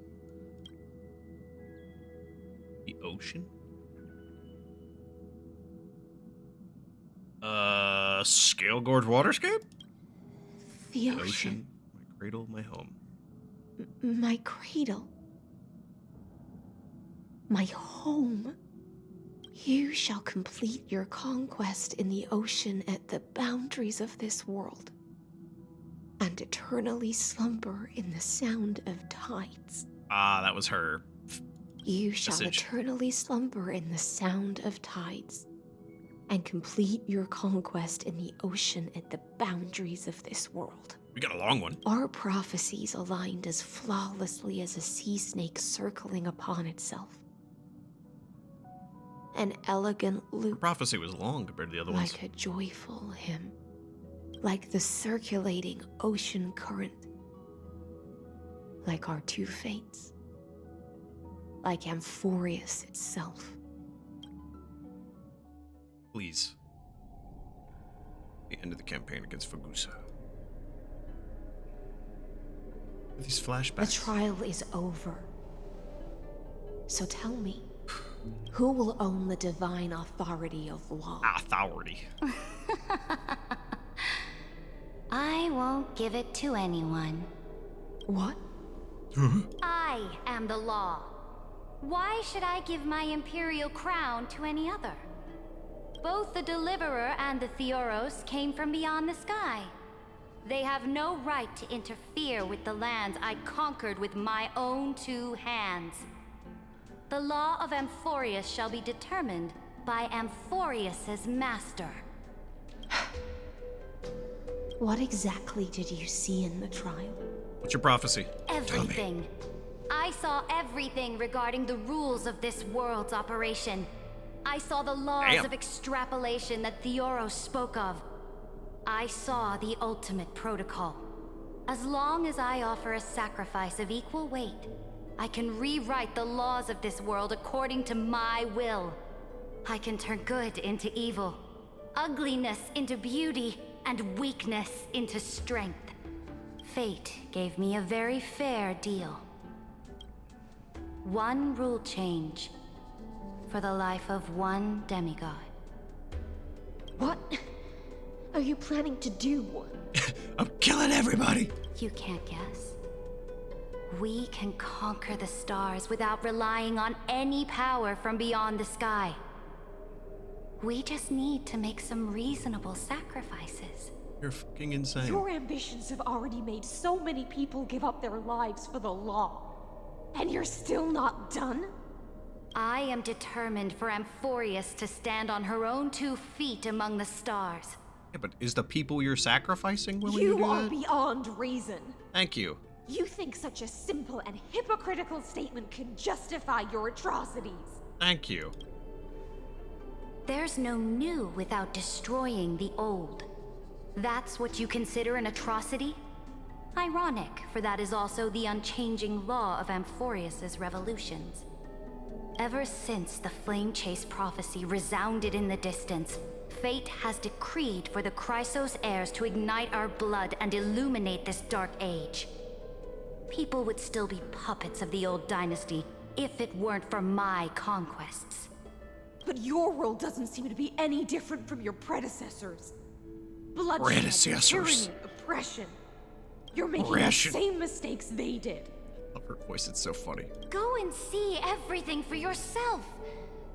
The ocean? Scale Gorge Waterscape? The ocean. My cradle, my home. My cradle. My home. You shall complete your conquest in the ocean at the boundaries of this world, and eternally slumber in the sound of tides. Ah, that was her. You shall eternally slumber in the sound of tides, and complete your conquest in the ocean at the boundaries of this world. We got a long one. Our prophecies aligned as flawlessly as a sea snake circling upon itself. An elegant Her loop. prophecy was long compared to the other ones. Like a joyful hymn. Like the circulating ocean current. Like our two fates. Like Amphoreus itself. Please. The end of the campaign against Fagusa. These flashbacks. The trial is over. So tell me, who will own the divine authority of law? Authority. I won't give it to anyone. What? I am the law. Why should I give my imperial crown to any other? Both the Deliverer and the Theoros came from beyond the sky. They have no right to interfere with the lands I conquered with my own two hands. The law of Amphoreus shall be determined by Amphoreus's master. What exactly did you see in the trial? What's your prophecy? Everything. I saw everything regarding the rules of this world's operation. I saw the laws of extrapolation that Theoros spoke of. I saw the ultimate protocol. As long as I offer a sacrifice of equal weight, I can rewrite the laws of this world according to my will. I can turn good into evil, ugliness into beauty, and weakness into strength. Fate gave me a very fair deal. One rule change for the life of one demigod. What are you planning to do? I'm killing everybody! You can't guess. We can conquer the stars without relying on any power from beyond the sky. We just need to make some reasonable sacrifices. You're fucking insane. Your ambitions have already made so many people give up their lives for the law. And you're still not done? I am determined for Amphoreus to stand on her own 2 feet among the stars. Yeah, but is the people you're sacrificing willing to do You are that? beyond reason. Thank you. You think such a simple and hypocritical statement can justify your atrocities? Thank you. There's no new without destroying the old. That's what you consider an atrocity? Ironic, for that is also the unchanging law of Amphoreus's revolutions. Ever since the Flame Chase prophecy resounded in the distance, fate has decreed for the Chrysos heirs to ignite our blood and illuminate this dark age. People would still be puppets of the old dynasty if it weren't for my conquests. But your world doesn't seem to be any different from your predecessors. Bloodshed, Predecessors. tyranny, oppression. You're making Oppression. the same mistakes they did. I love her voice, it's so funny. Go and see everything for yourself.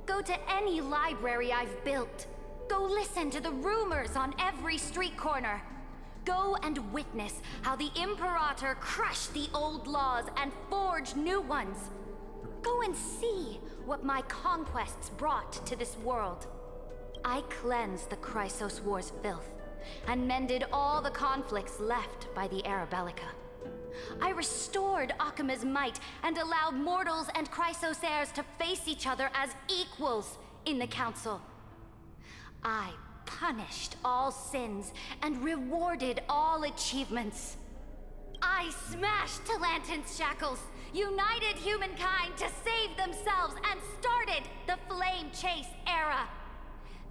Go to any library I've built. Go listen to the rumors on every street corner. Go and witness how the Imperator crushed the old laws and forged new ones. Go and see what my conquests brought to this world. I cleansed the Chrysos War's filth and mended all the conflicts left by the Era Bellica. I restored Akima's might and allowed mortals and Chrysos heirs to face each other as equals in the Council. I punished all sins and rewarded all achievements. I smashed Talantin's shackles, united humankind to save themselves, and started the Flame Chase era.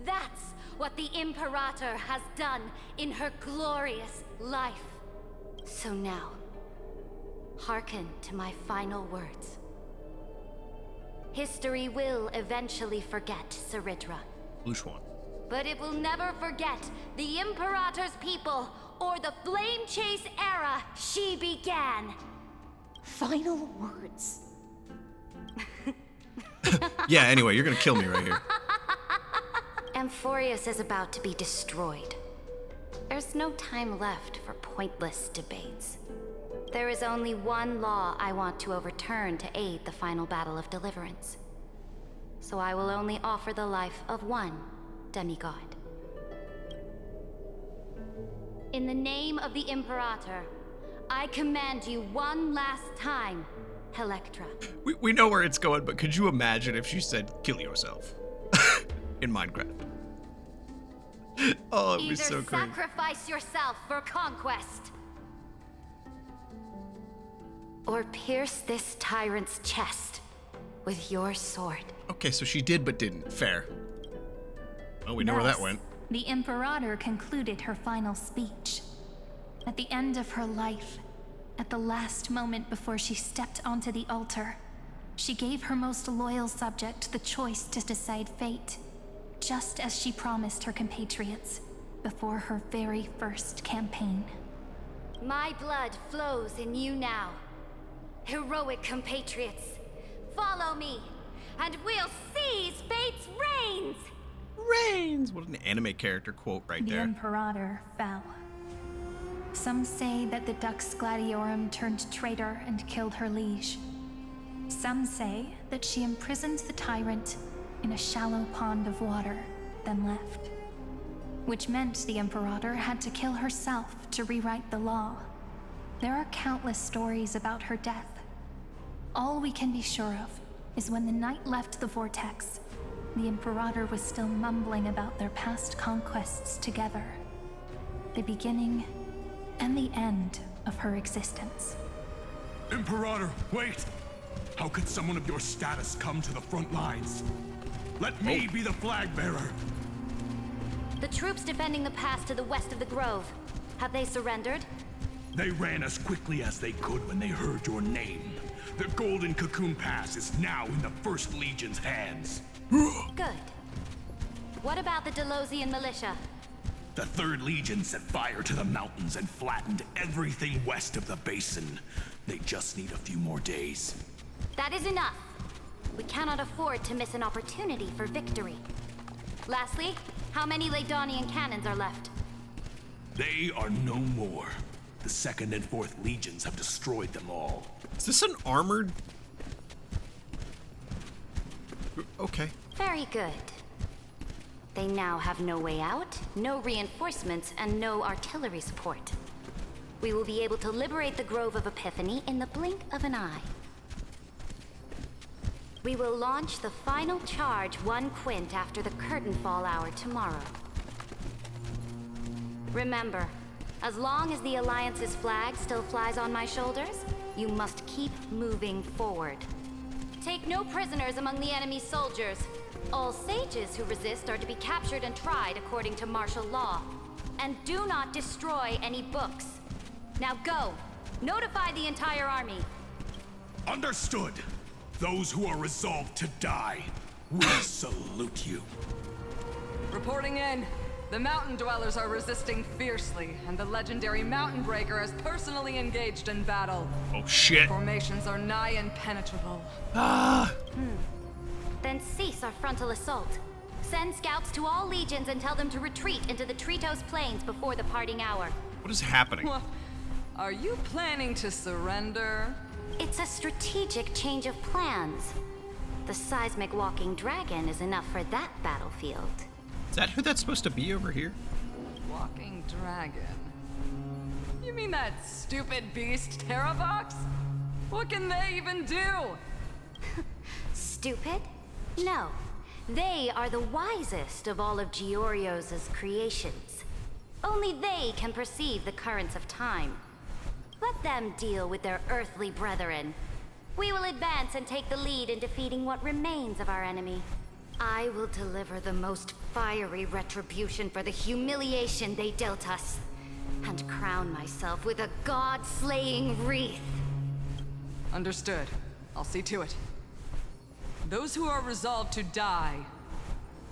That's what the Imperator has done in her glorious life. So now, hearken to my final words. History will eventually forget Saritra, Lushwan. but it will never forget the Imperator's people or the Flame Chase era she began. Final words. Yeah, anyway, you're gonna kill me right here. Amphoreus is about to be destroyed. There's no time left for pointless debates. There is only one law I want to overturn to aid the final battle of deliverance. So I will only offer the life of one demigod. In the name of the Imperator, I command you one last time, Electra. We know where it's going, but could you imagine if she said, kill yourself? in Minecraft. Oh, it'd be so Either great. sacrifice yourself for conquest, or pierce this tyrant's chest with your sword. Okay, so she did but didn't. Fair. Oh, we know where that Thus, went. The Imperator concluded her final speech. At the end of her life, at the last moment before she stepped onto the altar, she gave her most loyal subject the choice to decide fate, just as she promised her compatriots before her very first campaign. My blood flows in you now. Heroic compatriots, follow me, and we'll seize fate's reins! Reigns! What an anime character quote right The there. Imperator fell. Some say that the Dux Gladiorum turned traitor and killed her liege. Some say that she imprisoned the tyrant in a shallow pond of water, then left. Which meant the Imperator had to kill herself to rewrite the law. There are countless stories about her death. All we can be sure of is when the knight left the vortex, the Imperator was still mumbling about their past conquests together. The beginning and the end of her existence. Imperator, wait! How could someone of your status come to the front lines? Let me be the flag bearer! The troops defending the pass to the west of the grove, have they surrendered? They ran as quickly as they could when they heard your name. The Golden Cocoon Pass is now in the First Legion's hands. Good. What about the Delosian militia? The Third Legion set fire to the mountains and flattened everything west of the basin. They just need a few more days. That is enough. We cannot afford to miss an opportunity for victory. Lastly, how many Lydonian cannons are left? They are no more. The Second and Fourth Legions have destroyed them all. Is this an armored? Okay. Very good. They now have no way out, no reinforcements, and no artillery support. We will be able to liberate the Grove of Epiphany in the blink of an eye. We will launch the final charge 1 quint after the curtain fall hour tomorrow. Remember, as long as the Alliance's flag still flies on my shoulders, you must keep moving forward. Take no prisoners among the enemy's soldiers. All sages who resist are to be captured and tried according to martial law. And do not destroy any books. Now go! Notify the entire army! Understood! Those who are resolved to die, we salute you. Reporting in. The mountain dwellers are resisting fiercely, and the legendary Mountain Breaker has personally engaged in battle. Oh shit. Formations are nigh impenetrable. Then cease our frontal assault. Send scouts to all legions and tell them to retreat into the Tritos Plains before the parting hour. What is happening? What? Are you planning to surrender? It's a strategic change of plans. The seismic walking dragon is enough for that battlefield. Is that who that's supposed to be over here? Walking dragon? You mean that stupid beast, Terravox? What can they even do? Stupid? No. They are the wisest of all of Giorio's creations. Only they can perceive the currents of time. Let them deal with their earthly brethren. We will advance and take the lead in defeating what remains of our enemy. I will deliver the most fiery retribution for the humiliation they dealt us, and crown myself with a god-slaying wreath. Understood. I'll see to it. Those who are resolved to die,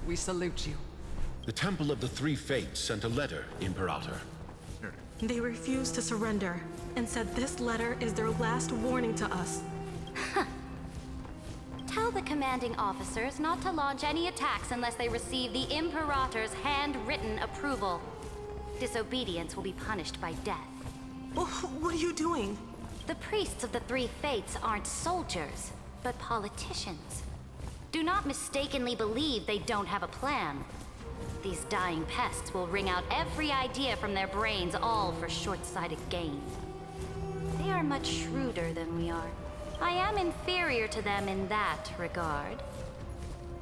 we salute you. The Temple of the Three Fates sent a letter, Imperator. They refused to surrender, and said this letter is their last warning to us. Tell the commanding officers not to launch any attacks unless they receive the Imperator's handwritten approval. Disobedience will be punished by death. What are you doing? The priests of the Three Fates aren't soldiers, but politicians. Do not mistakenly believe they don't have a plan. These dying pests will wring out every idea from their brains, all for short-sighted gain. They are much shrewder than we are. I am inferior to them in that regard.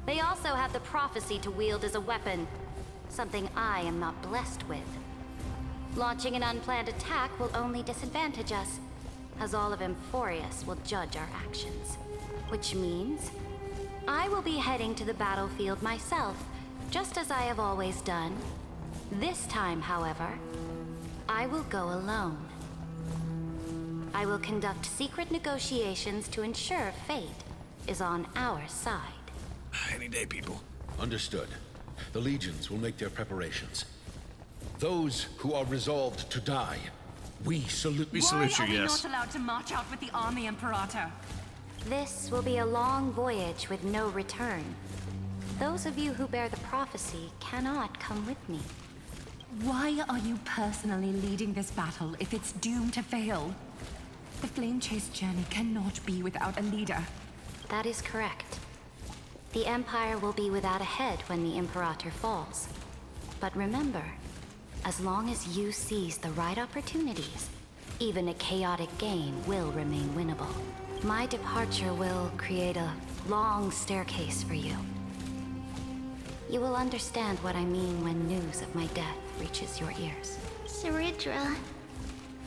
They also have the prophecy to wield as a weapon, something I am not blessed with. Launching an unplanned attack will only disadvantage us, as all of Amphoreus will judge our actions. Which means I will be heading to the battlefield myself, just as I have always done. This time, however, I will go alone. I will conduct secret negotiations to ensure fate is on our side. Any day, people. Understood. The legions will make their preparations. Those who are resolved to die, we salute. We salute you, Why are we yes. not allowed to march out with the army, Imperator? This will be a long voyage with no return. Those of you who bear the prophecy cannot come with me. Why are you personally leading this battle if it's doomed to fail? The Flame Chase journey cannot be without a leader. That is correct. The Empire will be without a head when the Imperator falls. But remember, as long as you seize the right opportunities, even a chaotic game will remain winnable. My departure will create a long staircase for you. You will understand what I mean when news of my death reaches your ears. Saridra,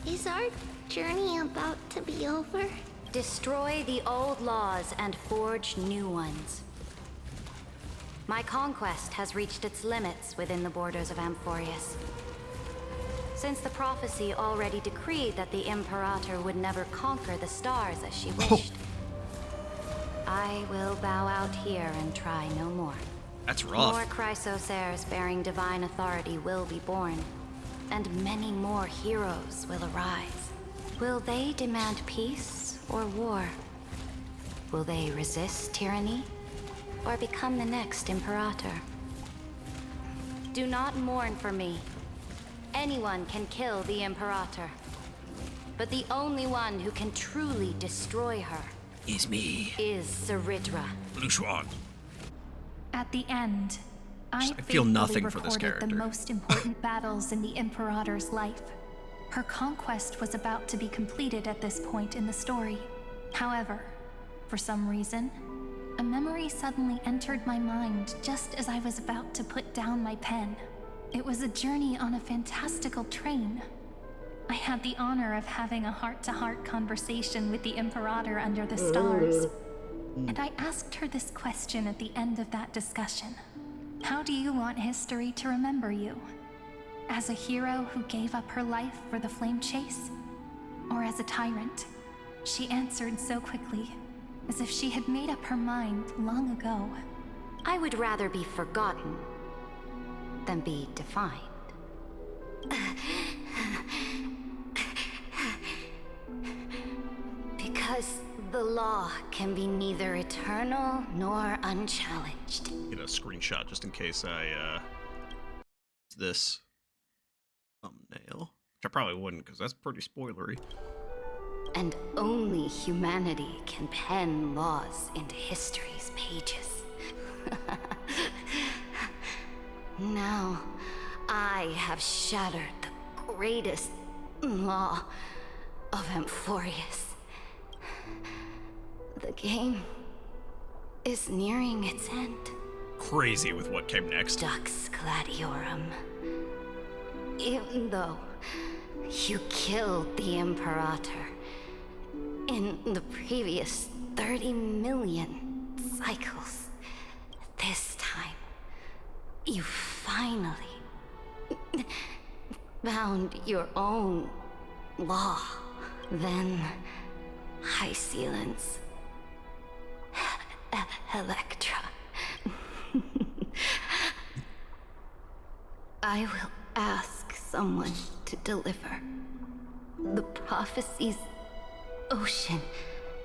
is our journey about to be over? Destroy the old laws and forge new ones. My conquest has reached its limits within the borders of Amphoreus. Since the prophecy already decreed that the Imperator would never conquer the stars as she wished, I will bow out here and try no more. That's rough. More Chrysosairs bearing divine authority will be born, and many more heroes will arise. Will they demand peace or war? Will they resist tyranny or become the next Imperator? Do not mourn for me. Anyone can kill the Imperator, but the only one who can truly destroy her is me. Is Saridra. Blue Swan. At the end, I feel nothing for this reported character. the most important battles in the Imperator's life. Her conquest was about to be completed at this point in the story. However, for some reason, a memory suddenly entered my mind just as I was about to put down my pen. It was a journey on a fantastical train. I had the honor of having a heart-to-heart conversation with the Imperator under the stars. And I asked her this question at the end of that discussion. How do you want history to remember you? As a hero who gave up her life for the Flame Chase? Or as a tyrant? She answered so quickly, as if she had made up her mind long ago. I would rather be forgotten than be defined. Because the law can be neither eternal nor unchallenged. Get a screenshot just in case I this thumbnail, which I probably wouldn't because that's pretty spoilery. And only humanity can pen laws into history's pages. Now, I have shattered the greatest law of Amphoreus. The game is nearing its end. Crazy with what came next. Dux Gladiorum. Even though you killed the Imperator in the previous 30 million cycles, this time you finally found your own law. Then High Sealants, Electra. I will ask someone to deliver the prophecy's ocean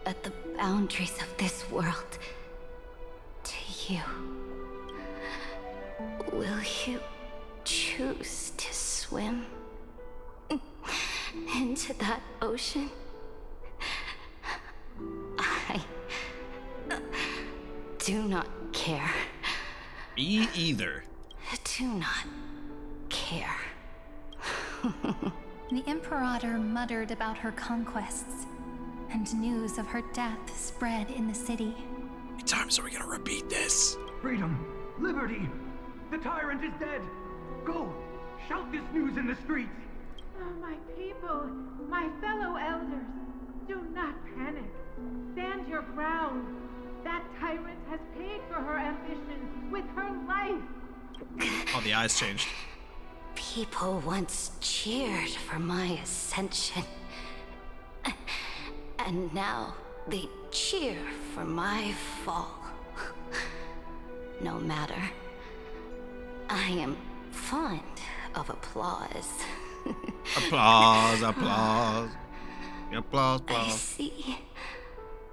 at the boundaries of this world to you. Will you choose to swim into that ocean? I do not care. Me either. Do not care. The Imperator muttered about her conquests, and news of her death spread in the city. How many times are we gonna repeat this? Freedom! Liberty! The tyrant is dead! Go! Shout this news in the streets! Oh, my people, my fellow elders, do not panic. Stand your ground. That tyrant has paid for her ambitions with her life. Oh, the eyes changed. People once cheered for my ascension. And now they cheer for my fall. No matter. I am fond of applause. Applause, applause. Applause, I applause. see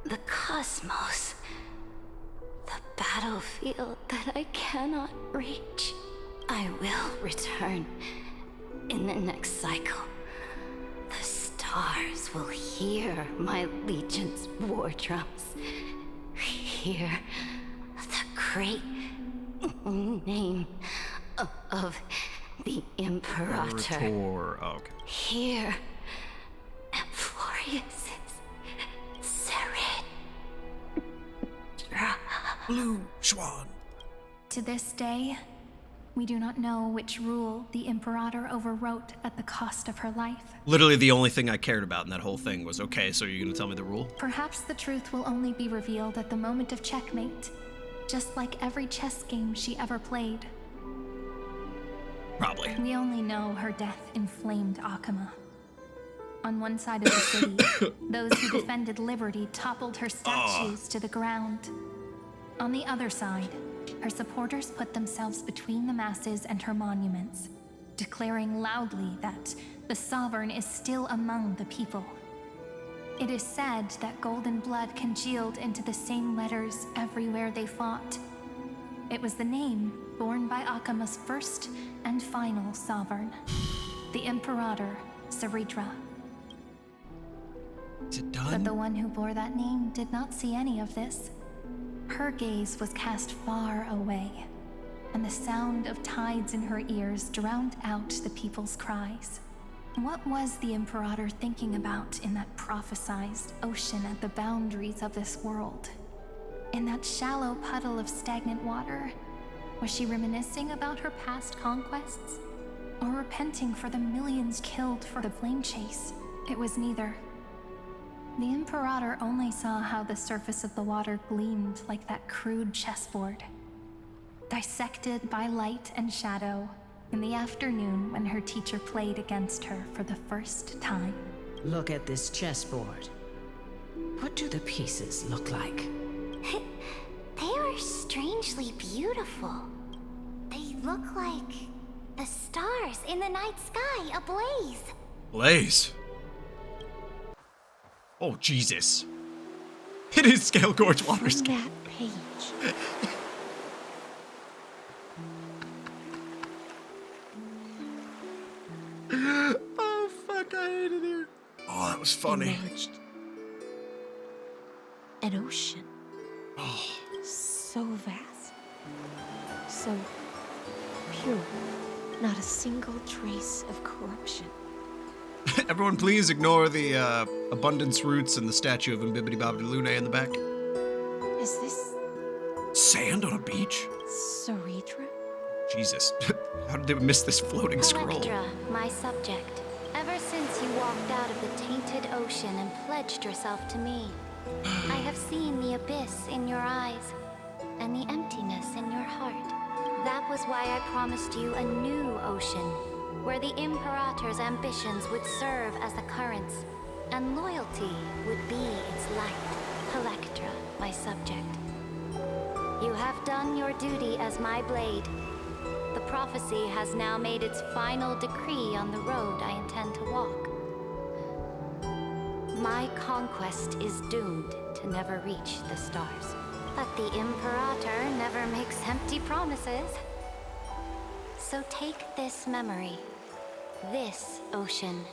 the cosmos. The battlefield that I cannot reach. I will return in the next cycle. The stars will hear my legion's war drums. Hear the great name of the Imperator. Oh, okay. Hear Amphoreus' siren. Blue Swan. To this day, we do not know which rule the Imperator overwrote at the cost of her life. Literally the only thing I cared about in that whole thing was, okay, so you're gonna tell me the rule? Perhaps the truth will only be revealed at the moment of checkmate, just like every chess game she ever played. Probably. We only know her death inflamed Akama. On one side of the city, those who defended liberty toppled her statues to the ground. On the other side, her supporters put themselves between the masses and her monuments, declaring loudly that the Sovereign is still among the people. It is said that golden blood congealed into the same letters everywhere they fought. It was the name borne by Akama's first and final Sovereign, the Imperator Saritra. Is it done? But the one who bore that name did not see any of this. Her gaze was cast far away, and the sound of tides in her ears drowned out the people's cries. What was the Imperator thinking about in that prophesized ocean at the boundaries of this world? In that shallow puddle of stagnant water, was she reminiscing about her past conquests? Or repenting for the millions killed for the flame chase? It was neither. The Imperator only saw how the surface of the water gleamed like that crude chessboard, dissected by light and shadow in the afternoon when her teacher played against her for the first time. Look at this chessboard. What do the pieces look like? They are strangely beautiful. They look like the stars in the night sky ablaze. Blaze. Oh, Jesus. It is Scale Gorge Water Scale. That page. Oh, fuck, I hated it. Oh, that was funny. Emerged. An ocean. Oh. So vast. So pure. Not a single trace of corruption. Everyone, please ignore the abundance roots and the statue of Mbibbidi Bobbidi Lune in the back. Is this Sand on a beach? Saritra? Jesus. How did they miss this floating scroll? Electra, my subject. Ever since you walked out of the tainted ocean and pledged yourself to me, I have seen the abyss in your eyes and the emptiness in your heart. That was why I promised you a new ocean, where the Imperator's ambitions would serve as the currents, and loyalty would be its light. Electra, my subject. You have done your duty as my blade. The prophecy has now made its final decree on the road I intend to walk. My conquest is doomed to never reach the stars. But the Imperator never makes empty promises. So take this memory. This ocean,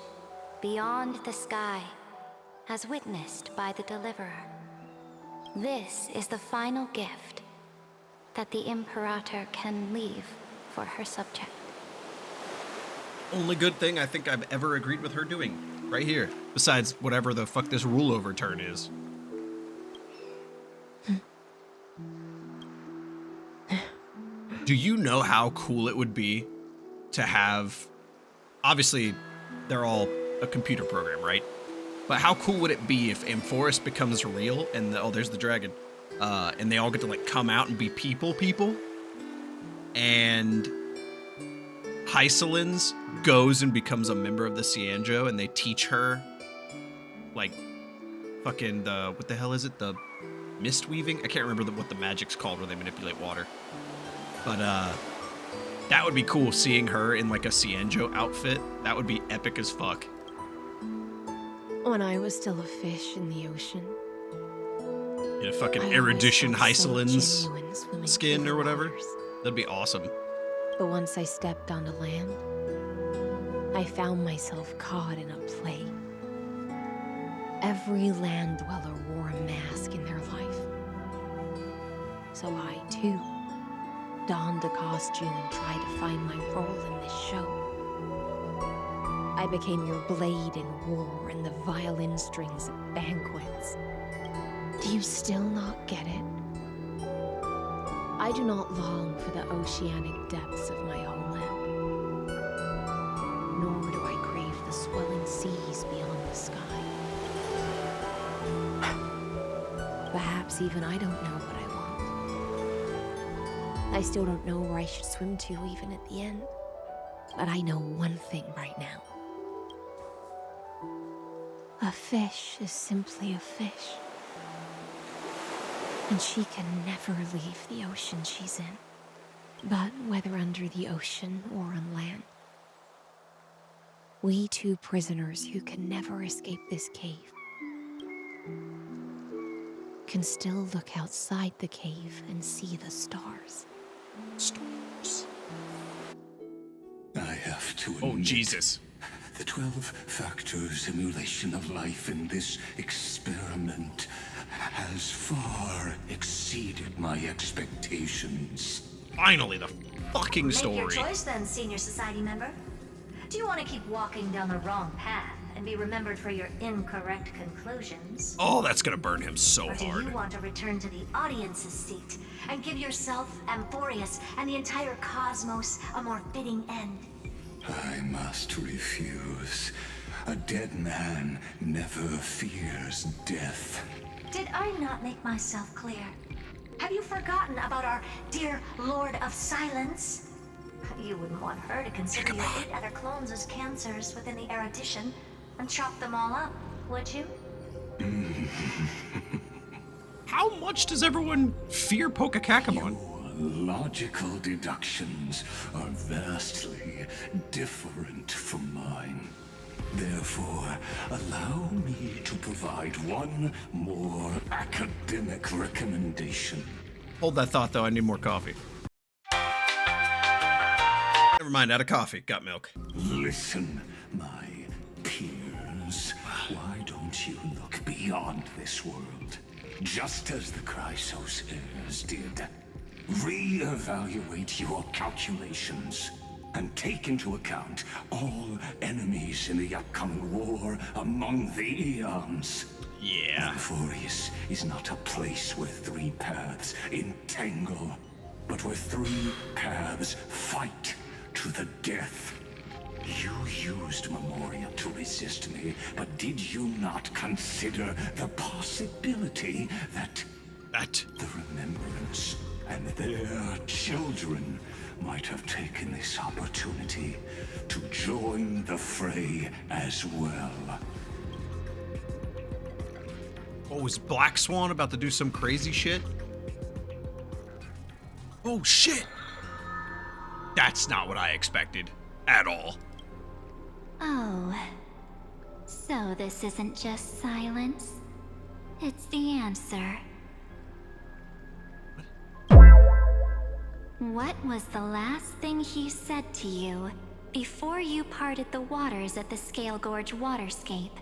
beyond the sky, as witnessed by the Deliverer. This is the final gift that the Imperator can leave for her subject. Only good thing I think I've ever agreed with her doing. Right here. Besides whatever the fuck this rule overturn is. Do you know how cool it would be to have, obviously they're all a computer program, right? But how cool would it be if Amphoreus becomes real and oh, there's the dragon, and they all get to like come out and be people, and Hysolins goes and becomes a member of the Cianjo, and they teach her like fucking what the hell is it? The mist weaving? I can't remember what the magic's called where they manipulate water. But that would be cool, seeing her in like a Cianjo outfit. That would be epic as fuck. When I was still a fish in the ocean. In a fucking Erudition Hysolins skin or whatever. That'd be awesome. But once I stepped onto land, I found myself caught in a play. Every land dweller wore a mask in their life. So I, too, donned a costume and tried to find my role in this show. I became your blade in war and the violin strings at banquets. Do you still not get it? I do not long for the oceanic depths of my homeland, nor do I crave the swelling seas beyond the sky. Perhaps even I don't know what I want. I still don't know where I should swim to even at the end, but I know one thing right now. A fish is simply a fish. And she can never leave the ocean she's in. But whether under the ocean or on land, we two prisoners who can never escape this cave can still look outside the cave and see the stars. Stars. I have to admit, oh, Jesus. The 12-factor simulation of life in this experiment has far exceeded my expectations. Finally, the fucking story. Make your choice then, senior society member. Do you want to keep walking down the wrong path and be remembered for your incorrect conclusions? Oh, that's gonna burn him so or do hard. you want to return to the audience's seat and give yourself, Amphoreus, and the entire cosmos a more fitting end? I must refuse. A dead man never fears death. Did I not make myself clear? Have you forgotten about our dear Lord of Silence? You wouldn't want her to consider your 8 other clones as cancers within the Erudition and chop them all up, would you? How much does everyone fear Pokakakamon? Logical deductions are vastly different from mine. Therefore, allow me to provide one more academic recommendation. Hold that thought, though. I need more coffee. Never mind, out of coffee. Got milk. Listen, my peers. Why don't you look beyond this world? Just as the Chrysos heirs did. Re-evaluate your calculations and take into account all enemies in the upcoming war among the Eons. Yeah. Amphoreus is not a place where 3 paths entangle, but where 3 paths fight to the death. You used Memoria to resist me, but did you not consider the possibility that the Remembrance and their children might have taken this opportunity to join the fray as well? Oh, is Black Swan about to do some crazy shit? Oh, shit! That's not what I expected. At all. Oh. So this isn't just silence. It's the answer. What was the last thing he said to you before you parted the waters at the Scale Gorge waterscape?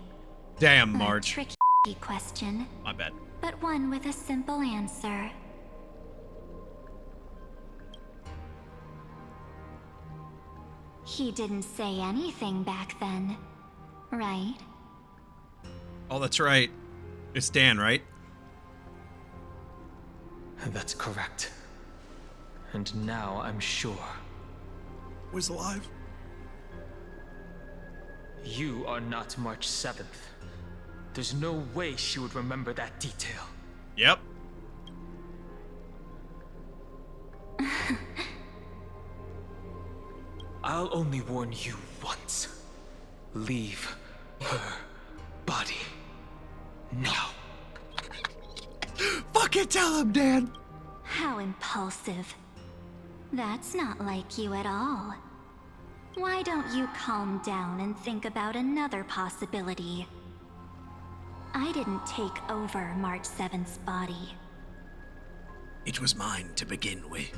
Damn, Marge. A tricky question. My bad. But one with a simple answer. He didn't say anything back then, right? Oh, that's right. It's Dan, right? That's correct. And now I'm sure. Was alive? You are not March 7th. There's no way she would remember that detail. Yep. I'll only warn you once. Leave her body now. Fucking tell him, Dan! How impulsive. That's not like you at all. Why don't you calm down and think about another possibility? I didn't take over March 7th's body. It was mine to begin with.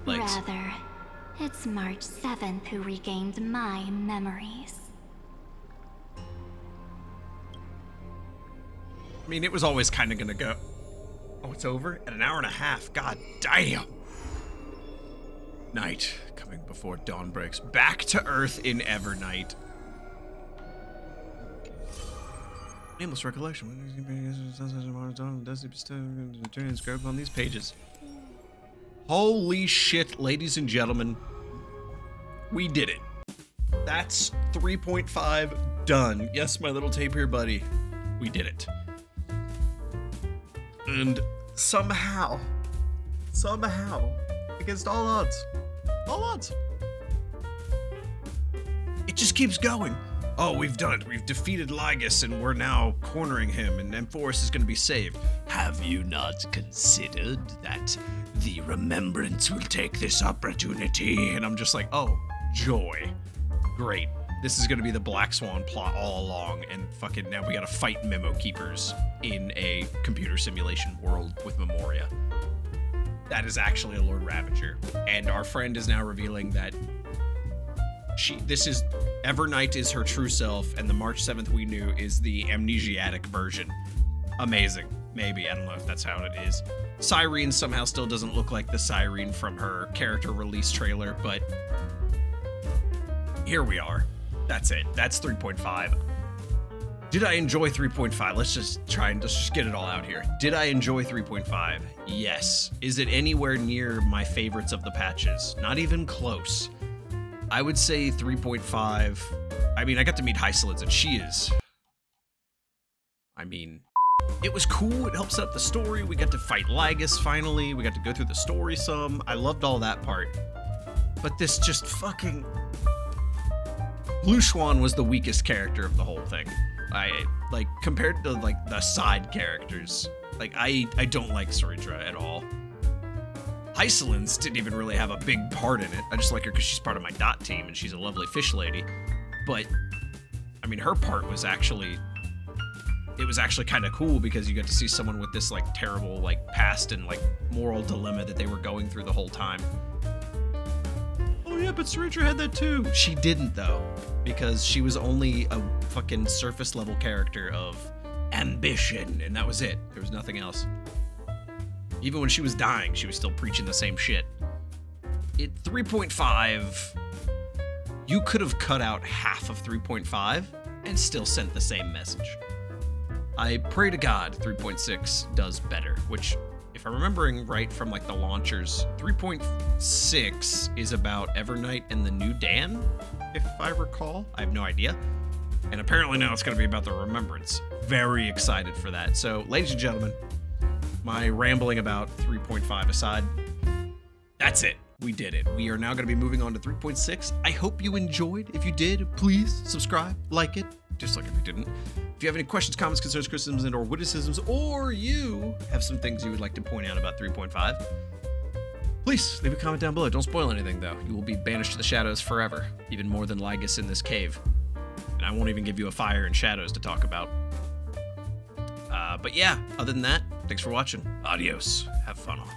Rather, it's March 7th who regained my memories. I mean, it was always kind of gonna go. Oh, it's over? At an hour and a half. God damn. Night, coming before dawn breaks. Back to Earth in Evernight. Nameless recollection. Inscribed on these pages. Holy shit, ladies and gentlemen. We did it. That's 3.5 done. Yes, my little tape-here buddy. We did it. And somehow, against all odds, it just keeps going. Oh, we've done it. We've defeated Lygus, and we're now cornering him, and Amphoreus is going to be saved. Have you not considered that the remembrance will take this opportunity? And I'm just like, oh, joy. Great. This is going to be the Black Swan plot all along, and fucking now we got to fight Memo Keepers in a computer simulation world with Memoria. That is actually a Lord Ravager, and our friend is now revealing that Evernight is her true self, and the March 7th we knew is the amnesiatic version. Amazing. Maybe, I don't know if that's how it is. Siren somehow still doesn't look like the Siren from her character release trailer, but here we are. That's it. That's 3.5. Did I enjoy 3.5? Let's just try and just get it all out here. Did I enjoy 3.5? Yes. Is it anywhere near my favorites of the patches? Not even close. I would say 3.5. I mean, I got to meet Hysolins, and she is... I mean, it was cool. It helped set up the story. We got to fight Lygus finally. We got to go through the story some. I loved all that part. But this just fucking... Blue Swan was the weakest character of the whole thing. Compared to, the side characters, I don't like Saritra at all. Hysolins didn't even really have a big part in it. I just like her because she's part of my DOT team, and she's a lovely fish lady. But, I mean, her part was actually... It was actually kind of cool because you got to see someone with this, terrible, past and, moral dilemma that they were going through the whole time. Oh yeah, but Saritra had that too. She didn't, though, because she was only a fucking surface level character of ambition, and that was it. There was nothing else. Even when she was dying, she was still preaching the same shit. 3.5, you could have cut out half of 3.5 and still sent the same message. I pray to God 3.6 does better, which, if I'm remembering right from the launchers, 3.6 is about Evernight and the new Dan, if I recall. I have no idea. And apparently now it's going to be about the Remembrance. Very excited for that. So, ladies and gentlemen, my rambling about 3.5 aside, that's it. We did it. We are now going to be moving on to 3.6. I hope you enjoyed. If you did, please subscribe, like it, dislike if you didn't. If you have any questions, comments, concerns, criticisms, and/or witticisms, or you have some things you would like to point out about 3.5, please leave a comment down below. Don't spoil anything, though. You will be banished to the shadows forever, even more than Lygus in this cave. And I won't even give you a fire and shadows to talk about. But yeah, other than that, thanks for watching. Adios. Have fun all.